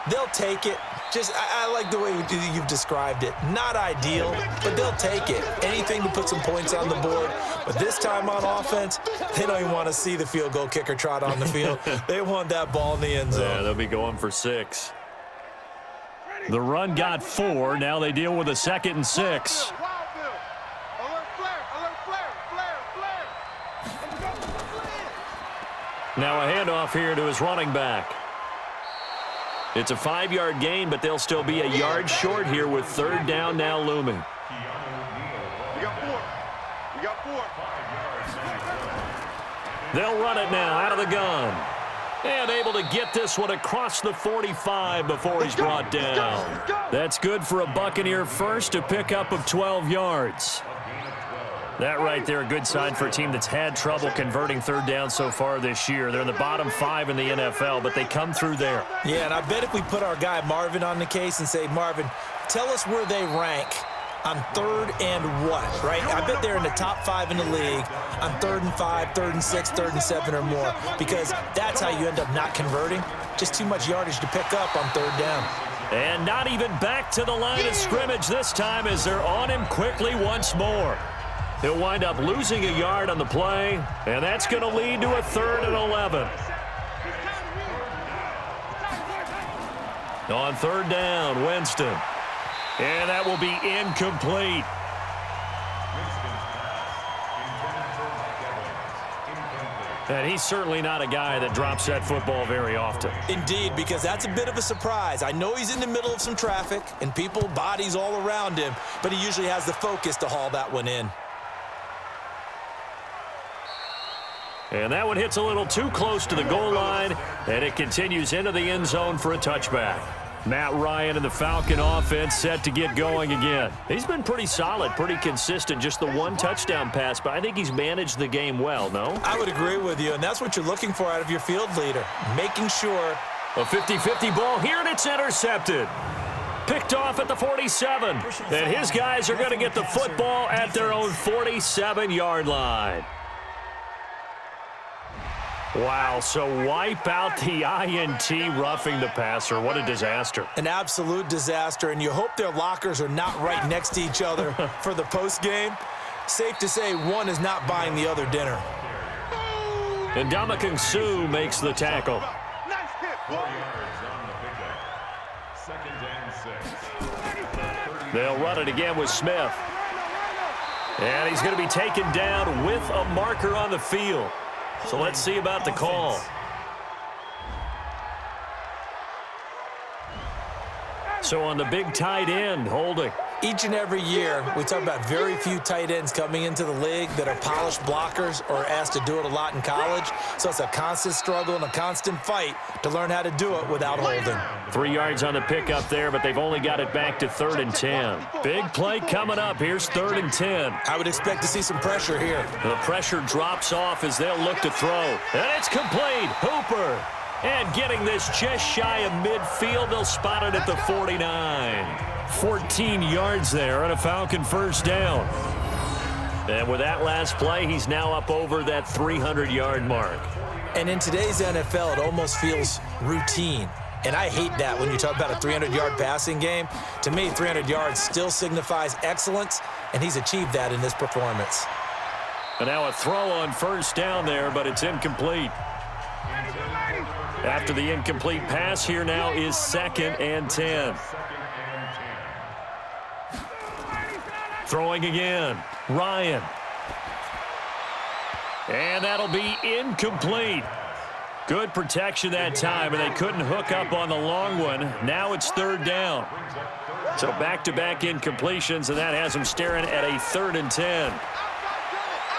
They'll take it. I like the way you've described it. Not ideal, but they'll take it. Anything to put some points on the board. But this time on offense, they don't even want to see the field goal kicker trot on the field. They want that ball in the end zone. Yeah, they'll be going for 6. The run got 4. Now they deal with a 2nd and 6. Now a handoff here to his running back. It's a 5-yard gain, but they'll still be a yard short here with 3rd down now looming. We got 4. They'll run it now out of the gun. And able to get this one across the 45 before he's brought down. That's good for a Buccaneer first, a pickup of 12 yards. That right there, a good sign for a team that's had trouble converting 3rd down so far this year. They're in the bottom 5 in the NFL, but they come through there. Yeah, and I bet if we put our guy Marvin on the case and say, Marvin, tell us where they rank on 3rd and what, right? I bet they're in the top 5 in the league on 3rd and 5, 3rd and 6, 3rd and 7 or more, because that's how you end up not converting. Just too much yardage to pick up on 3rd down. And not even back to the line of scrimmage this time as they're on him quickly once more. He'll wind up losing a yard on the play, and that's going to lead to a 3rd and 11. On 3rd down, Winston. And that will be incomplete. And he's certainly not a guy that drops that football very often. Indeed, because that's a bit of a surprise. I know he's in the middle of some traffic and people, bodies all around him, but he usually has the focus to haul that one in. And that one hits a little too close to the goal line, and it continues into the end zone for a touchback. Matt Ryan and the Falcon offense set to get going again. He's been pretty solid, pretty consistent, just the one touchdown pass, but I think he's managed the game well, no? I would agree with you, and that's what you're looking for out of your field leader, making sure. A 50-50 ball here, and it's intercepted. Picked off at the 47, and his guys are going to get the football at their own 47-yard line. Wow, so wipe out the INT roughing the passer. What a disaster. An absolute disaster, and you hope their lockers are not right next to each other for the postgame. Safe to say one is not buying the other dinner. And Ndamukong Suh makes the tackle. Nice hit. 4 yards on the pickup. 2nd and 6. They'll run it again with Smith. And he's going to be taken down with a marker on the field. So let's see about the call. So on the big tight end, holding. Each and every year, we talk about very few tight ends coming into the league that are polished blockers or asked to do it a lot in college. So it's a constant struggle and a constant fight to learn how to do it without holding. 3 yards on the pickup there, but they've only got it back to 3rd and 10. Big play coming up. Here's 3rd and 10. I would expect to see some pressure here. The pressure drops off as they'll look to throw. And it's complete. Hooper. And getting this just shy of midfield, they'll spot it at the 49. 14 yards there and a Falcon first down. And with that last play, he's now up over that 300-yard mark. And in today's NFL, it almost feels routine. And I hate that when you talk about a 300-yard passing game. To me, 300 yards still signifies excellence, and he's achieved that in this performance. And now a throw on first down there, but it's incomplete. After the incomplete pass, here now is 2nd and 10. Throwing again, Ryan. And that'll be incomplete. Good protection that time, and they couldn't hook up on the long one. Now it's 3rd down. So back-to-back incompletions, and that has them staring at a 3rd and 10.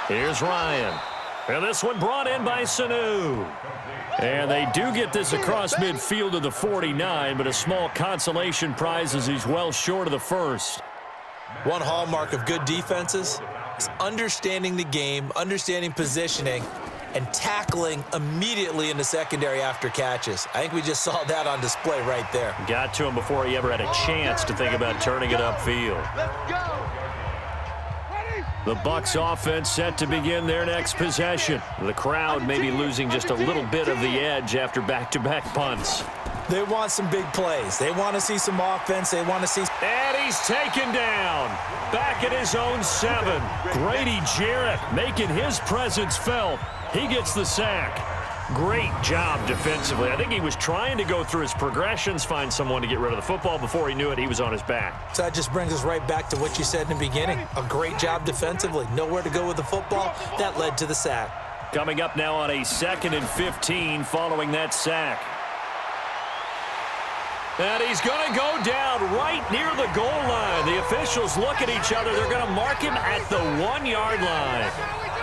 Here's Ryan. And this one brought in by Sanu. And they do get this across midfield to the 49, but a small consolation prize as he's well short of the first. One hallmark of good defenses is understanding the game, understanding positioning, and tackling immediately in the secondary after catches. I think we just saw that on display right there. Got to him before he ever had a chance to think about turning it upfield. Let's go. The Bucs offense set to begin their next possession. The crowd may be losing just a little bit of the edge after back-to-back punts. They want some big plays. They want to see some offense. They want to see. And he's taken down. Back at his own 7. Grady Jarrett making his presence felt. He gets the sack. Great job defensively. I think he was trying to go through his progressions, find someone to get rid of the football. Before he knew it, he was on his back. So that just brings us right back to what you said in the beginning. A great job defensively. Nowhere to go with the football. That led to the sack. Coming up now on a 2nd and 15 following that sack. And he's going to go down right near the goal line. The officials look at each other. They're going to mark him at the 1-yard line.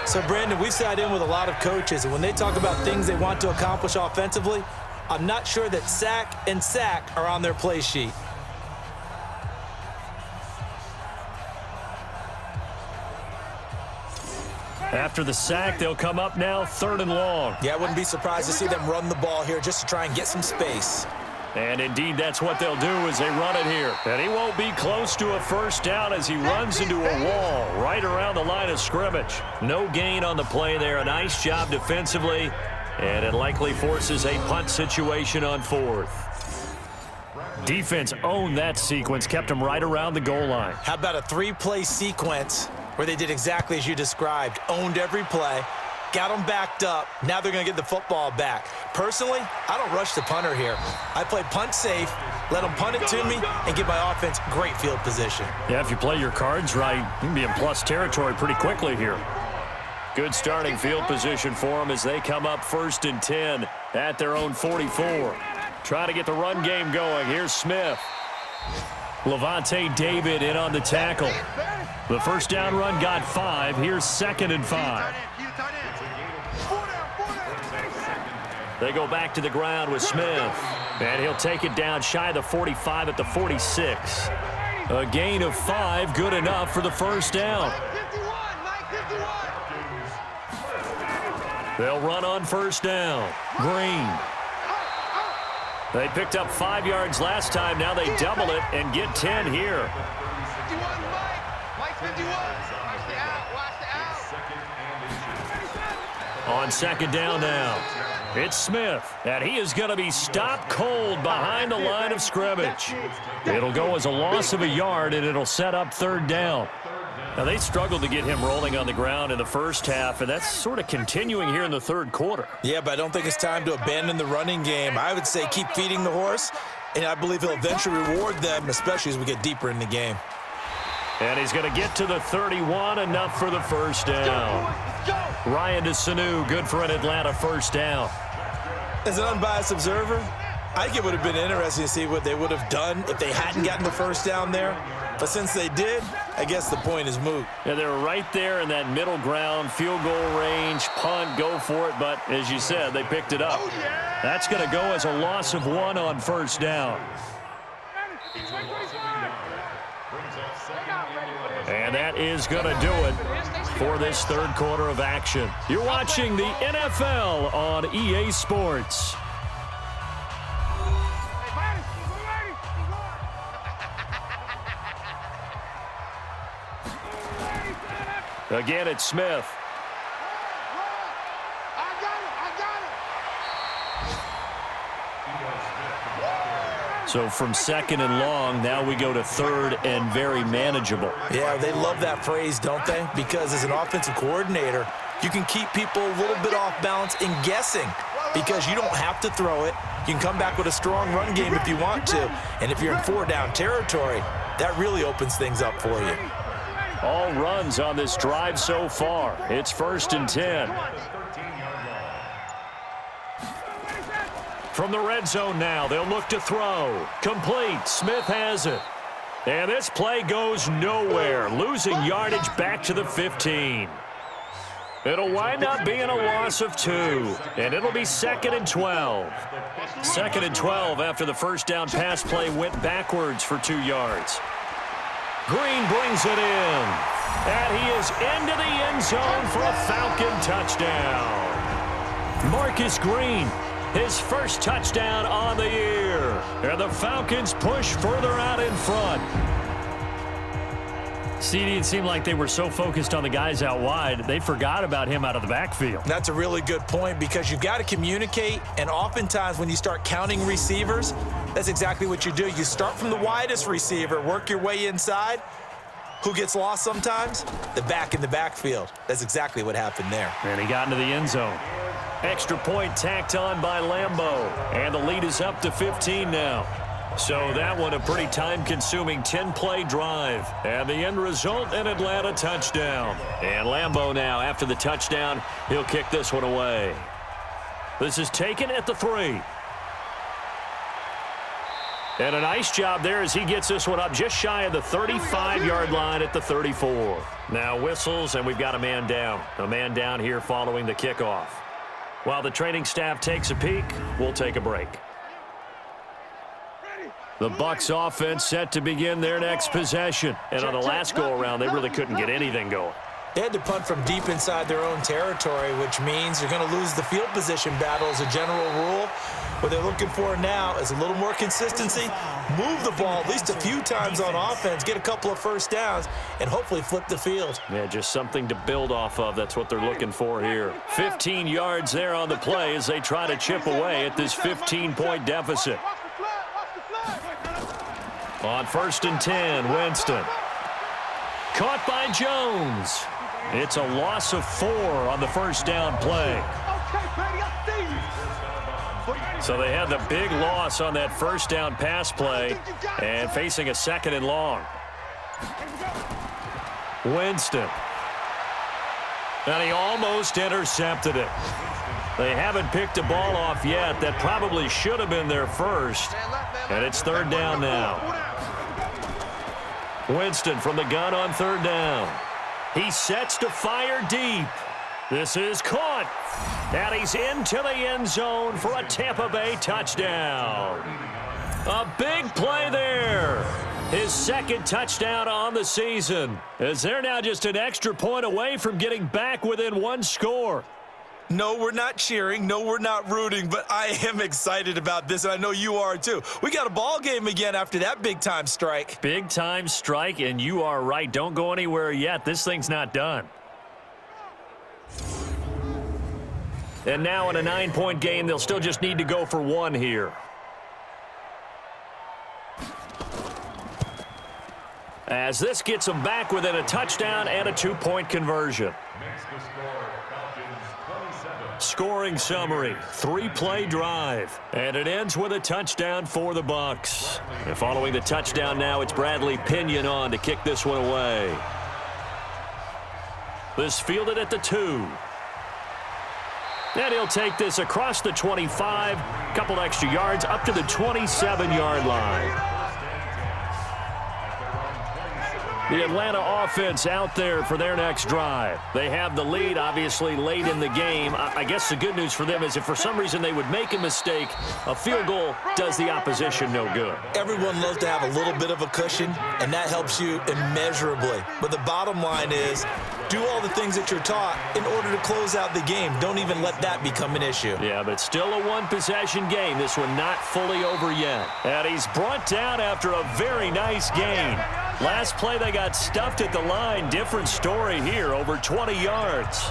So, Brandon, we've sat in with a lot of coaches, and when they talk about things they want to accomplish offensively, I'm not sure that sack and sack are on their play sheet. After the sack, they'll come up now 3rd and long. Yeah, I wouldn't be surprised to see them run the ball here just to try and get some space. And indeed, that's what they'll do as they run it here. And he won't be close to a first down as he runs into a wall right around the line of scrimmage. No gain on the play there. A nice job defensively. And it likely forces a punt situation on 4th. Defense owned that sequence, kept them right around the goal line. How about a 3-play sequence where they did exactly as you described, owned every play, got them backed up. Now they're going to get the football back. Personally, I don't rush the punter here. I play punt safe, let them punt it to me, and give my offense great field position. Yeah, if you play your cards right, you can be in plus territory pretty quickly here. Good starting field position for them as they come up 1st and 10 at their own 44. Trying to get the run game going. Here's Smith. Levante David in on the tackle. The first down run got 5. Here's 2nd and 5. They go back to the ground with Smith. And he'll take it down shy of the 45 at the 46. A gain of 5, good enough for the first down. They'll run on first down. Green. They picked up 5 yards last time. Now they double it and get 10 here. On 2nd down now. It's Smith, and he is going to be stopped cold behind the line of scrimmage. It'll go as a loss of a yard, and it'll set up 3rd down. Now, they struggled to get him rolling on the ground in the first half, and that's sort of continuing here in the 3rd quarter. Yeah, but I don't think it's time to abandon the running game. I would say keep feeding the horse, and I believe he'll eventually reward them, especially as we get deeper in the game. And he's going to get to the 31, enough for the first down. Ryan DeSanu, good for an Atlanta first down. As an unbiased observer, I think it would have been interesting to see what they would have done if they hadn't gotten the first down there. But since they did, I guess the point is moot. Yeah, they're right there in that middle ground, field goal range, punt, go for it. But as you said, they picked it up. That's going to go as a loss of 1 on first down. And that is going to do it for this 3rd quarter of action. You're watching the NFL on EA Sports. Again, it's Smith. So from 2nd and long, now we go to 3rd and very manageable. Yeah, they love that phrase, don't they? Because as an offensive coordinator, you can keep people a little bit off balance and guessing because you don't have to throw it. You can come back with a strong run game if you want to. And if you're in 4-down territory, that really opens things up for you. All runs on this drive so far. It's 1st and 10. From the red zone now, they'll look to throw. Complete. Smith has it. And this play goes nowhere, losing yardage back to the 15. It'll wind up being a loss of 2, and it'll be 2nd and 12. 2nd and 12 after the first down pass play went backwards for 2 yards. Green brings it in, and he is into the end zone for a Falcon touchdown. Marcus Green, his first touchdown on the year, and the Falcons push further out in front. CD, it seemed like they were so focused on the guys out wide, they forgot about him out of the backfield. That's a really good point because you've got to communicate, and oftentimes when you start counting receivers, that's exactly what you do. You start from the widest receiver, work your way inside. Who gets lost sometimes? The back in the backfield. That's exactly what happened there. And he got into the end zone. Extra point tacked on by Lambeau, and the lead is up to 15 now. So that one a pretty time-consuming 10-play drive. And the end result, an Atlanta touchdown. And Lambeau now, after the touchdown, he'll kick this one away. This is taken at the 3. And a nice job there as he gets this one up just shy of the 35-yard line at the 34. Now whistles, and we've got a man down. A man down here following the kickoff. While the training staff takes a peek, we'll take a break. The Bucs offense set to begin their next possession. And on the last go-around, they really couldn't get anything going. They had to punt from deep inside their own territory, which means you're going to lose the field position battle as a general rule. What they're looking for now is a little more consistency, move the ball at least a few times on offense, get a couple of first downs, and hopefully flip the field. Yeah, just something to build off of. That's what they're looking for here. 15 yards there on the play as they try to chip away at this 15-point deficit. On 1st and 10, Winston. Caught by Jones. It's a loss of 4 on the first down play. So they had the big loss on that first down pass play and facing a 2nd and long. Winston. And he almost intercepted it. They haven't picked a ball off yet. That probably should have been their first. And it's third down now. Winston from the gun on third down. He sets to fire deep. This is caught. And he's into the end zone for a Tampa Bay touchdown. A big play there. His second touchdown on the season, as they're now just an extra point away from getting back within one score. No, we're not cheering. No, we're not rooting, but I am excited about this, and I know you are too. We got a ball game again after that big-time strike. Big-time strike, and you are right. Don't go anywhere yet. This thing's not done. And now in a 9-point game, they'll still just need to go for one here. As this gets them back within a touchdown and a 2-point conversion. Scoring summary, 3-play drive, and it ends with a touchdown for the Bucs. And following the touchdown now, it's Bradley Pinion on to kick this one away. This fielded at the 2. And he'll take this across the 25, couple extra yards up to the 27-yard line. The Atlanta offense out there for their next drive. They have the lead, obviously, late in the game. I guess the good news for them is if for some reason they would make a mistake, a field goal does the opposition no good. Everyone loves to have a little bit of a cushion, and that helps you immeasurably. But the bottom line is, do all the things that you're taught in order to close out the game. Don't even let that become an issue. Yeah, but still a one-possession game. This one not fully over yet. And he's brought down after a very nice gain. Last play, they got stuffed at the line. Different story here, over 20 yards.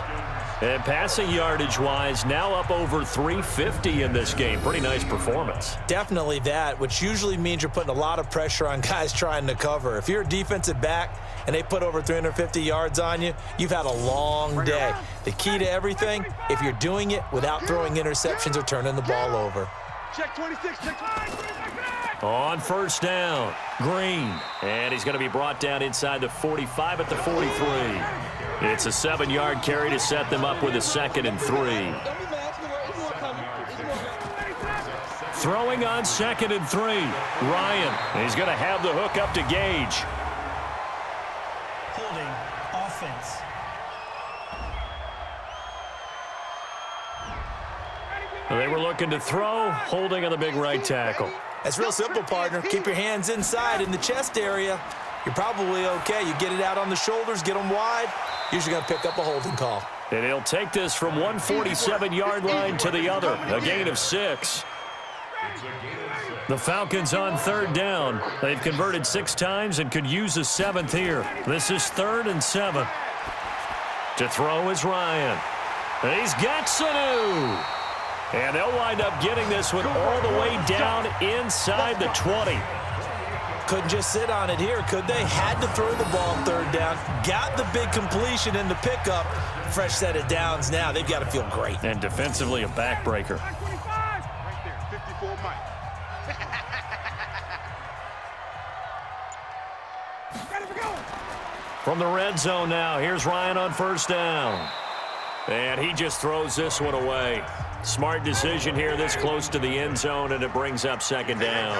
And passing yardage-wise, now up over 350 in this game. Pretty nice performance. Definitely that, which usually means you're putting a lot of pressure on guys trying to cover. If you're a defensive back and they put over 350 yards on you, you've had a long day. The key to everything, if you're doing it without throwing interceptions or turning the ball over. Check 26, check 26. On first down, Green. And he's going to be brought down inside the 45 at the 43. It's a 7-yard carry to set them up with a 2nd and 3. Throwing on 2nd and 3. Ryan. He's going to have the hook up to Gage. Holding offense. They were looking to throw, holding on the big right tackle. That's real simple, partner. Keep your hands inside in the chest area. You're probably okay. You get it out on the shoulders, get them wide. Usually going to pick up a holding call. And he'll take this from 147-yard line to the other. A gain of 6. The Falcons on third down. They've converted 6 times and could use a 7th here. This is 3rd and 7. To throw is Ryan. And he's got Sanu. And they'll wind up getting this one all the way down inside the 20. Couldn't just sit on it here, could they? Had to throw the ball 3rd down. Got the big completion in the pickup. Fresh set of downs now. They've got to feel great. And defensively a backbreaker. Right there, 54 Mike. From the red zone now, here's Ryan on first down. And he just throws this one away. Smart decision here this close to the end zone, and it brings up 2nd down.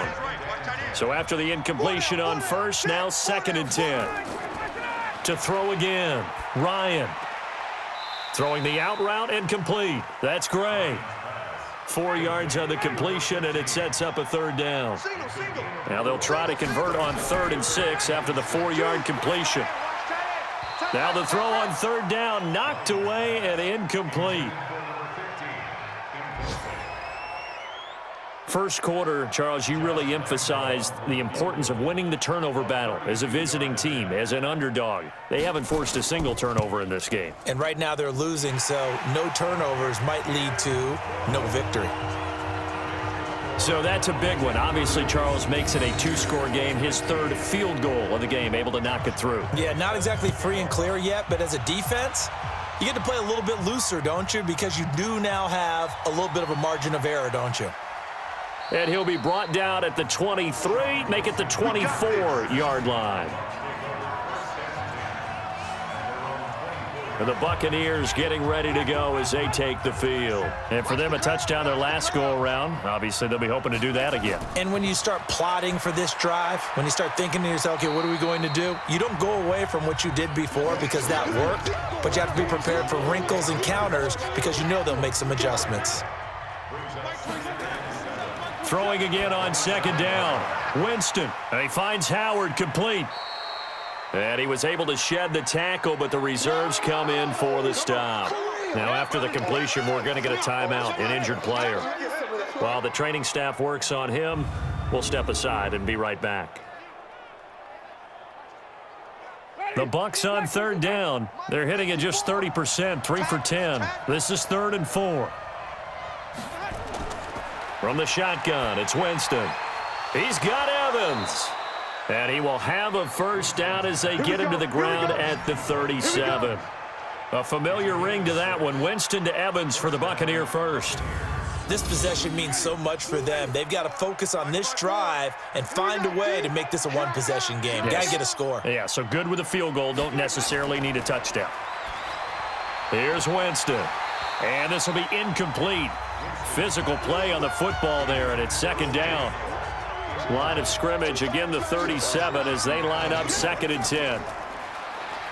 So after the incompletion on first, now 2nd and 10. To throw again, Ryan. Throwing the out route and complete. That's Gray. 4 yards on the completion, and it sets up a 3rd down. Now they'll try to convert on 3rd and 6 after the 4-yard completion. Now the throw on 3rd down, knocked away and incomplete. First quarter, Charles, you really emphasized the importance of winning the turnover battle as a visiting team, as an underdog. They haven't forced a single turnover in this game. And right now they're losing, so no turnovers might lead to no victory. So that's a big one. Obviously, Charles makes it a 2-score game, his 3rd field goal of the game, able to knock it through. Yeah, not exactly free and clear yet, but as a defense, you get to play a little bit looser, don't you? Because you do now have a little bit of a margin of error, don't you? And he'll be brought down at the 23, make it the 24-yard line. And the Buccaneers getting ready to go as they take the field. And for them, a touchdown their last go-around. Obviously, they'll be hoping to do that again. And when you start plotting for this drive, when you start thinking to yourself, okay, what are we going to do? You don't go away from what you did before because that worked, but you have to be prepared for wrinkles and counters because you know they'll make some adjustments. Throwing again on second down. Winston. And he finds Howard complete. And he was able to shed the tackle, but the reserves come in for the stop. Now, after the completion, we're going to get a timeout, an injured player. While the training staff works on him, we'll step aside and be right back. The Bucs on third down. They're hitting at just 30%, 3 for 10. This is 3rd and 4. From the shotgun, it's Winston. He's got Evans. And he will have a first down as they get him to the ground at the 37. A familiar ring to that one. Winston to Evans for the Buccaneer first. This possession means so much for them. They've got to focus on this drive and find a way to make this a one-possession game. Yes. Got to get a score. Yeah, so good with a field goal. Don't necessarily need a touchdown. Here's Winston. And this will be incomplete. Physical play on the football there, and it's second down. Line of scrimmage, again the 37 as they line up 2nd and 10.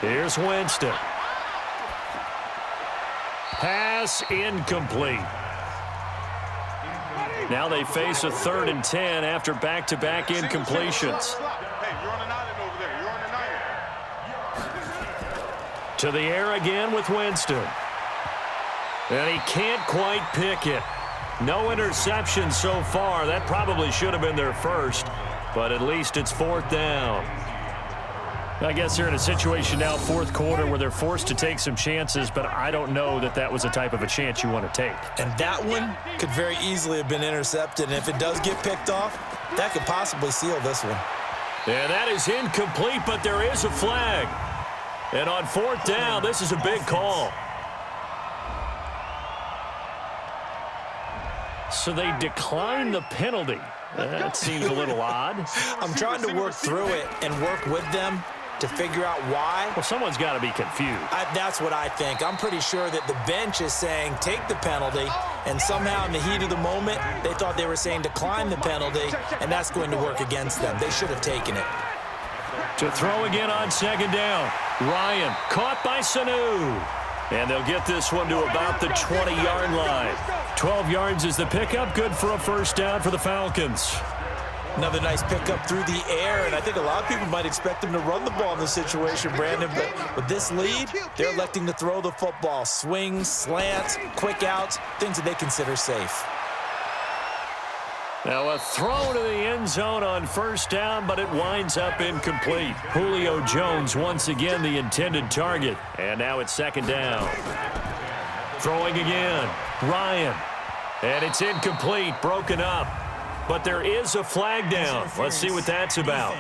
Here's Winston. Pass incomplete. Now they face a 3rd and 10 after back-to-back incompletions. Hey, you're on an island over there. You're on an island. To the air again with Winston. And he can't quite pick it. No interception so far. That probably should have been their first, but at least it's 4th down. I guess they're in a situation now, 4th quarter, where they're forced to take some chances, but I don't know that that was the type of a chance you want to take. And that one could very easily have been intercepted, and if it does get picked off, that could possibly seal this one. And that is incomplete, but there is a flag. And on 4th down, this is a big call. So they decline the penalty. That seems a little odd. I'm trying to work through it and work with them to figure out why. Well, someone's got to be confused. That's what I think. I'm pretty sure that the bench is saying take the penalty, and somehow in the heat of the moment, they thought they were saying decline the penalty, and that's going to work against them. They should have taken it. To throw again on 2nd down. Ryan caught by Sanu. And they'll get this one to about the 20-yard line. 12 yards is the pickup. Good for a first down for the Falcons. Another nice pickup through the air, and I think a lot of people might expect them to run the ball in this situation, Brandon, but with this lead, they're electing to throw the football. Swings, slants, quick outs, things that they consider safe. Now a throw to the end zone on first down, but it winds up incomplete. Julio Jones once again the intended target. And now it's 2nd down. Throwing again. Ryan. And it's incomplete, broken up. But there is a flag down. Let's see what that's about.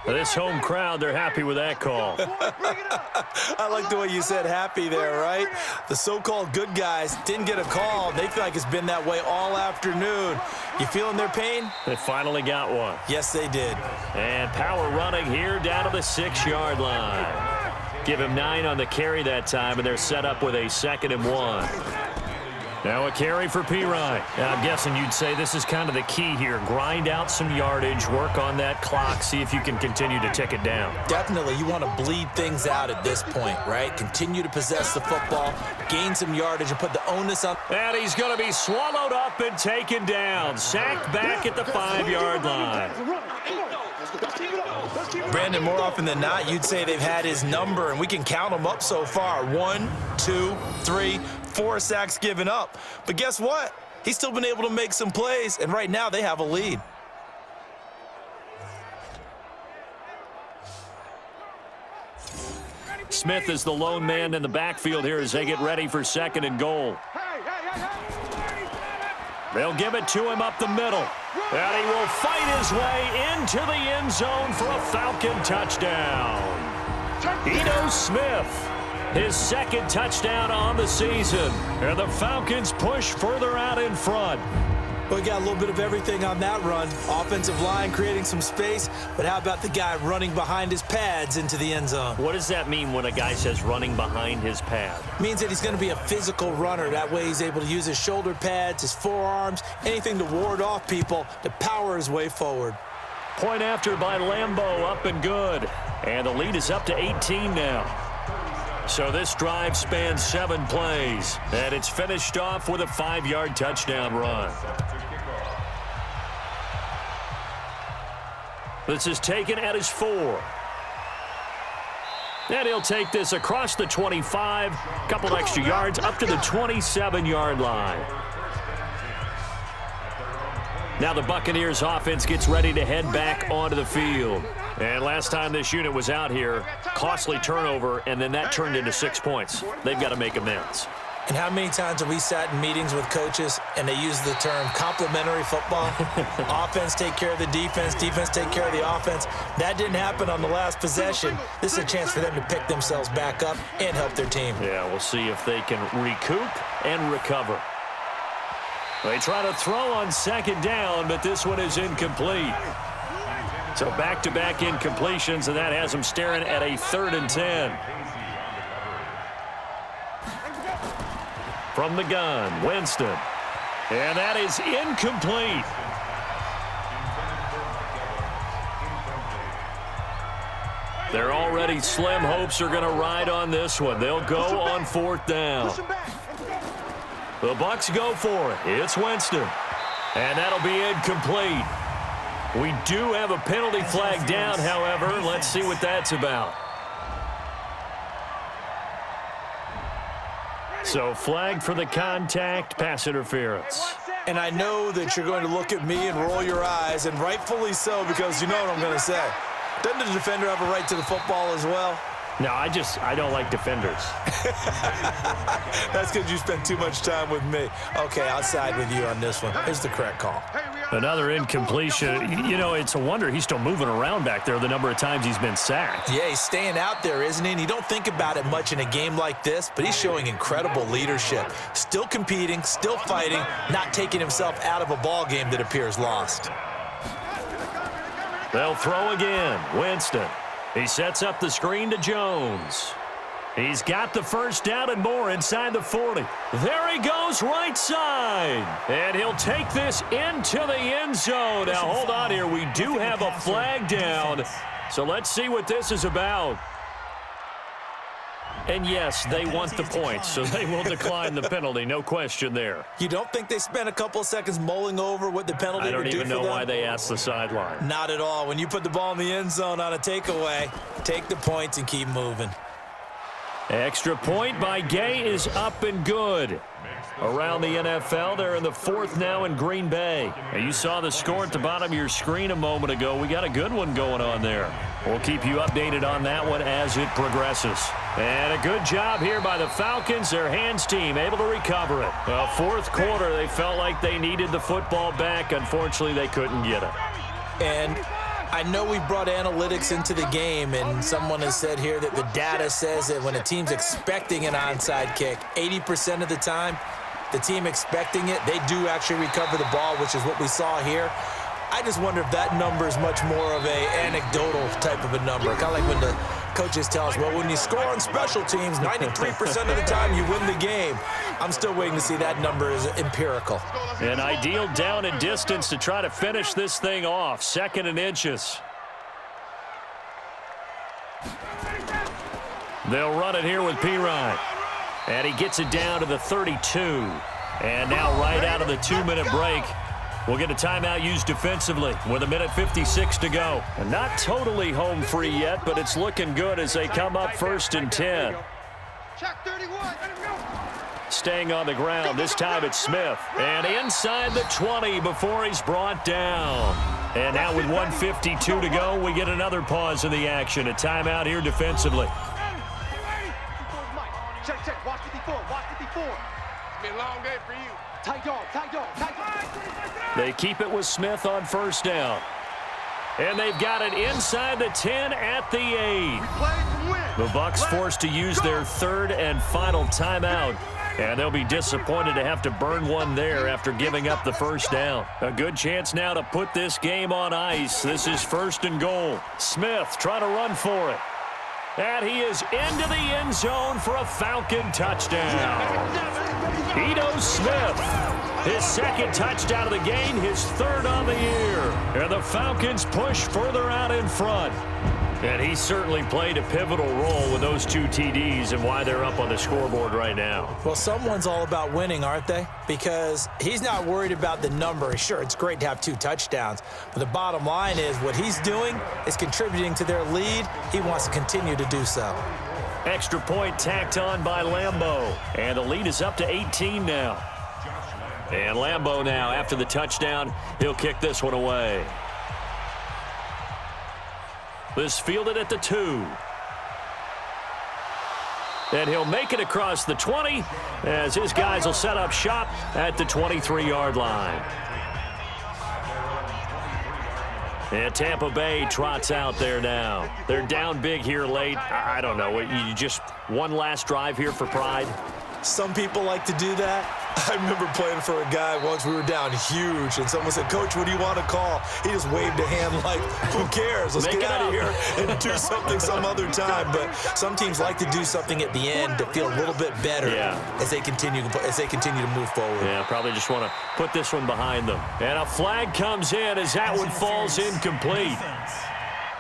This home crowd, they're happy with that call. I like the way you said happy there, right? The so-called good guys didn't get a call. They feel like it's been that way all afternoon. You feeling their pain? They finally got one. Yes, they did. And power running here down to the 6-yard line. Give him 9 on the carry that time, and they're set up with a 2nd and 1. Now a carry for Pirine. I'm guessing you'd say this is kind of the key here. Grind out some yardage, work on that clock, see if you can continue to tick it down. Definitely. You want to bleed things out at this point, right? Continue to possess the football, gain some yardage, and put the onus on. And he's going to be swallowed up and taken down. Sacked back at the 5-yard line. Brandon, more often than not, you'd say they've had his number, and we can count them up so far. 1, 2, 3, 4 sacks given up. But guess what? He's still been able to make some plays, and right now they have a lead. Smith is the lone man in the backfield here as they get ready for 2nd and goal. They'll give it to him up the middle. And he will fight his way into the end zone for a Falcon touchdown. Ito Smith, his 2nd touchdown on the season. And the Falcons push further out in front. We got a little bit of everything on that run. Offensive line creating some space, but how about the guy running behind his pads into the end zone? What does that mean when a guy says running behind his pad? Means that he's going to be a physical runner. That way he's able to use his shoulder pads, his forearms, anything to ward off people to power his way forward. Point after by Lambeau, up and good. And the lead is up to 18 now. So this drive spans 7 plays, and it's finished off with a 5-yard touchdown run. This is taken at his 4. And he'll take this across the 25, couple extra yards, up to the 27-yard line. Now the Buccaneers offense gets ready to head back onto the field. And last time this unit was out here, costly turnover, and then that turned into 6 points. They've got to make amends. And how many times have we sat in meetings with coaches and they use the term complementary football? Offense take care of the defense, defense take care of the offense. That didn't happen on the last possession. This is a chance for them to pick themselves back up and help their team. Yeah, we'll see if they can recoup and recover. They try to throw on 2nd down, but this one is incomplete. So back-to-back incompletions, and that has them staring at a 3rd and 10. From the gun, Winston. And that is incomplete. They're already slim hopes are going to ride on this one. They'll go on 4th down. The Bucs go for it. It's Winston. And that'll be incomplete. We do have a penalty flag down, however. Let's see what that's about. So flag for the contact, pass interference. And I know that you're going to look at me and roll your eyes, and rightfully so, because you know what I'm going to say. Doesn't the defender have a right to the football as well? No, I don't like defenders. That's because you spend too much time with me. Okay, I'll side with you on this one. Here's the correct call. Another incompletion. You know, it's a wonder he's still moving around back there the number of times he's been sacked. Yeah, he's staying out there, isn't he? And you don't think about it much in a game like this, but he's showing incredible leadership. Still competing, still fighting, not taking himself out of a ball game that appears lost. They'll throw again. Winston. He sets up the screen to Jones. He's got the 1st down and more inside the 40. There he goes, right side. And he'll take this into the end zone. Now, hold on here. We do have a flag down. So let's see what this is about. And yes, they want the points, so they will decline the penalty. No question there. You don't think they spent a couple of seconds mulling over what the penalty would do for them? I don't even know why they asked the sideline. Not at all. When you put the ball in the end zone on a takeaway, take the points and keep moving. Extra point by Gay is up and good. Around the NFL, they're in the 4th now in Green Bay. And you saw the score at the bottom of your screen a moment ago. We got a good one going on there. We'll keep you updated on that one as it progresses. And a good job here by the Falcons, their hands team, able to recover it. Well, 4th quarter, they felt like they needed the football back. Unfortunately, they couldn't get it. And I know we brought analytics into the game, and someone has said here that the data says that when a team's expecting an onside kick, 80% of the time, the team expecting it, they do actually recover the ball, which is what we saw here. I just wonder if that number is much more of a anecdotal type of a number. Kind of like when the coaches tell us, well, when you score on special teams, 93% of the time you win the game. I'm still waiting to see that number is empirical. An ideal down and distance to try to finish this thing off. 2nd and inches. They'll run it here with Pirine. And he gets it down to the 32. And now right out of the 2-minute break, we'll get a timeout used defensively with 1:56 to go. And not totally home free yet, but it's looking good as they come up 1st and 10. Staying on the ground, this time it's Smith. And inside the 20 before he's brought down. And now with 1:52 to go, we get another pause in the action. A timeout here defensively. Check. Watch 54. Watch 54. It's been a long day for you. Tight dog. They keep it with Smith on 1st down. And they've got it inside the 10 at the 8. The Bucs forced to use their 3rd and final timeout And they'll be disappointed to have to burn one there after giving up the first down. A good chance now to put this game on ice. This is 1st and goal. Smith trying to run for it. And he is into the end zone for a Falcon touchdown. Ito Smith, his 2nd touchdown of the game, his 3rd on the year. And the Falcons push further out in front. And he certainly played a pivotal role with those 2 TDs and why they're up on the scoreboard right now. Well, someone's all about winning, aren't they? Because he's not worried about the number. Sure, it's great to have 2 touchdowns, but the bottom line is what he's doing is contributing to their lead. He wants to continue to do so. Extra point tacked on by Lambeau. And the lead is up to 18 now. And Lambeau now, after the touchdown, he'll kick this one away. This fielded at the 2. And he'll make it across the 20 as his guys will set up shop at the 23-yard line. And Tampa Bay trots out there now. They're down big here late. I don't know. You just one last drive here for pride? Some people like to do that. I remember playing for a guy once. We were down huge, and someone said, "Coach, what do you want to call?" He just waved a hand like, "Who cares? Let's get out of here and do something some other time." But some teams like to do something at the end to feel a little bit better as they continue to move forward. Yeah, probably just want to put this one behind them. And a flag comes in as that one falls incomplete.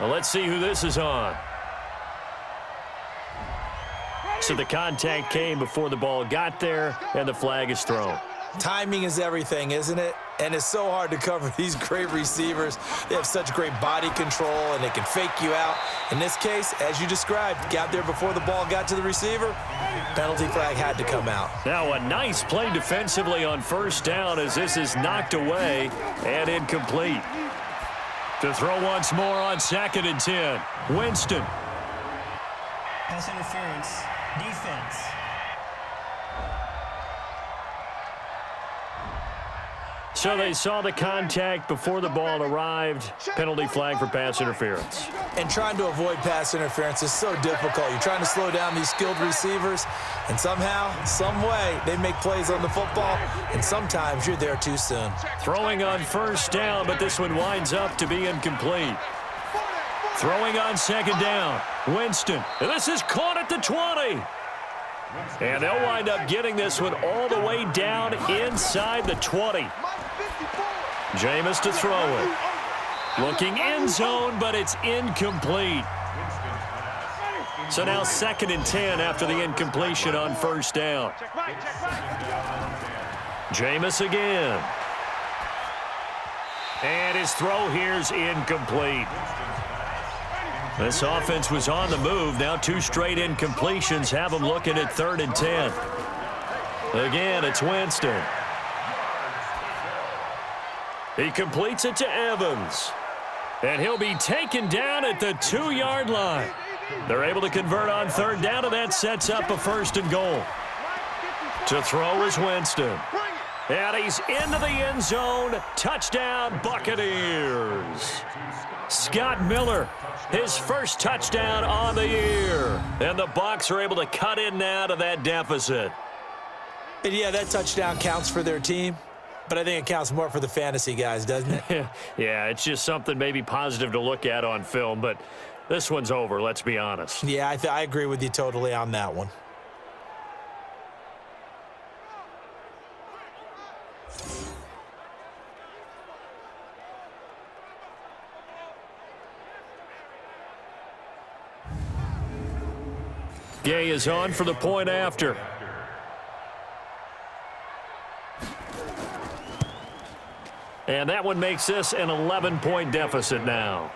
Well, let's see who this is on. So the contact came before the ball got there, and the flag is thrown. Timing is everything, isn't it? And it's so hard to cover these great receivers. They have such great body control, and they can fake you out. In this case, as you described, got there before the ball got to the receiver. Penalty flag had to come out. Now a nice play defensively on 1st down as this is knocked away and incomplete. To throw once more on 2nd and 10. Winston. Pass interference. Defense. So they saw the contact before the ball arrived. Penalty flag for pass interference. And trying to avoid pass interference is so difficult. You're trying to slow down these skilled receivers, and somehow, some way, they make plays on the football, and sometimes you're there too soon. Throwing on 1st down, but this one winds up to be incomplete. Throwing on 2nd down. Winston. And this is caught at the 20. And they'll wind up getting this one all the way down inside the 20. Jameis to throw it. Looking end zone, but it's incomplete. So now 2nd and 10 after the incompletion on 1st down. Jameis again. And his throw here's incomplete. This offense was on the move. Now 2 straight incompletions have them looking at 3rd and 10. Again, it's Winston. He completes it to Evans. And he'll be taken down at the 2-yard line. They're able to convert on 3rd down, and that sets up a 1st and goal. To throw is Winston. And he's into the end zone. Touchdown, Buccaneers. Scott Miller, his 1st touchdown on the year. And the Bucs are able to cut in now to that deficit. And yeah, that touchdown counts for their team, but I think it counts more for the fantasy guys, doesn't it? Yeah, it's just something maybe positive to look at on film, but this one's over, let's be honest. Yeah, I agree with you totally on that one. Gay is on for the point after. And that one makes this an 11-point deficit now.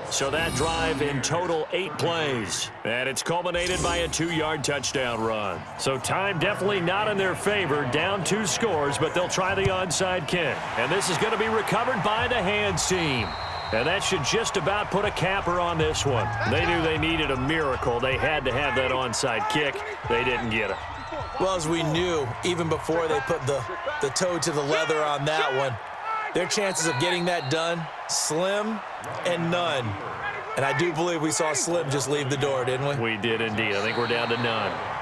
So that drive in total 8 plays. And it's culminated by a 2-yard touchdown run. So time definitely not in their favor. Down 2 scores, but they'll try the onside kick. And this is going to be recovered by the hands team. And that should just about put a capper on this one. They knew they needed a miracle. They had to have that onside kick. They didn't get it. Well, as we knew, even before they put the toe to the leather on that one, their chances of getting that done, slim and none. And I do believe we saw Slim just leave the door, didn't we? We did indeed. I think we're down to none.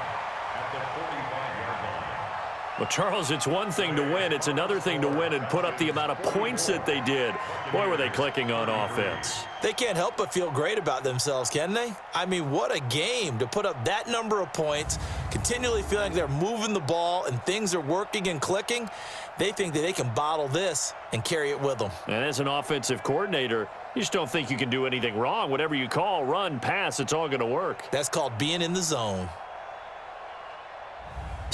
Well, Charles, it's one thing to win. It's another thing to win and put up the amount of points that they did. Boy, were they clicking on offense. They can't help but feel great about themselves, can they? I mean, what a game to put up that number of points, continually feeling like they're moving the ball and things are working and clicking. They think that they can bottle this and carry it with them. And as an offensive coordinator, you just don't think you can do anything wrong. Whatever you call, run, pass, it's all going to work. That's called being in the zone.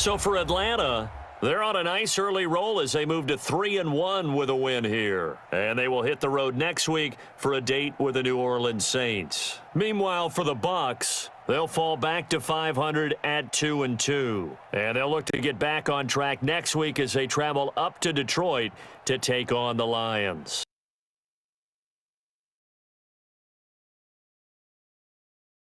So for Atlanta, they're on a nice early roll as they move to 3-1 with a win here. And they will hit the road next week for a date with the New Orleans Saints. Meanwhile, for the Bucs, they'll fall back to 500 at 2-2. And they'll look to get back on track next week as they travel up to Detroit to take on the Lions.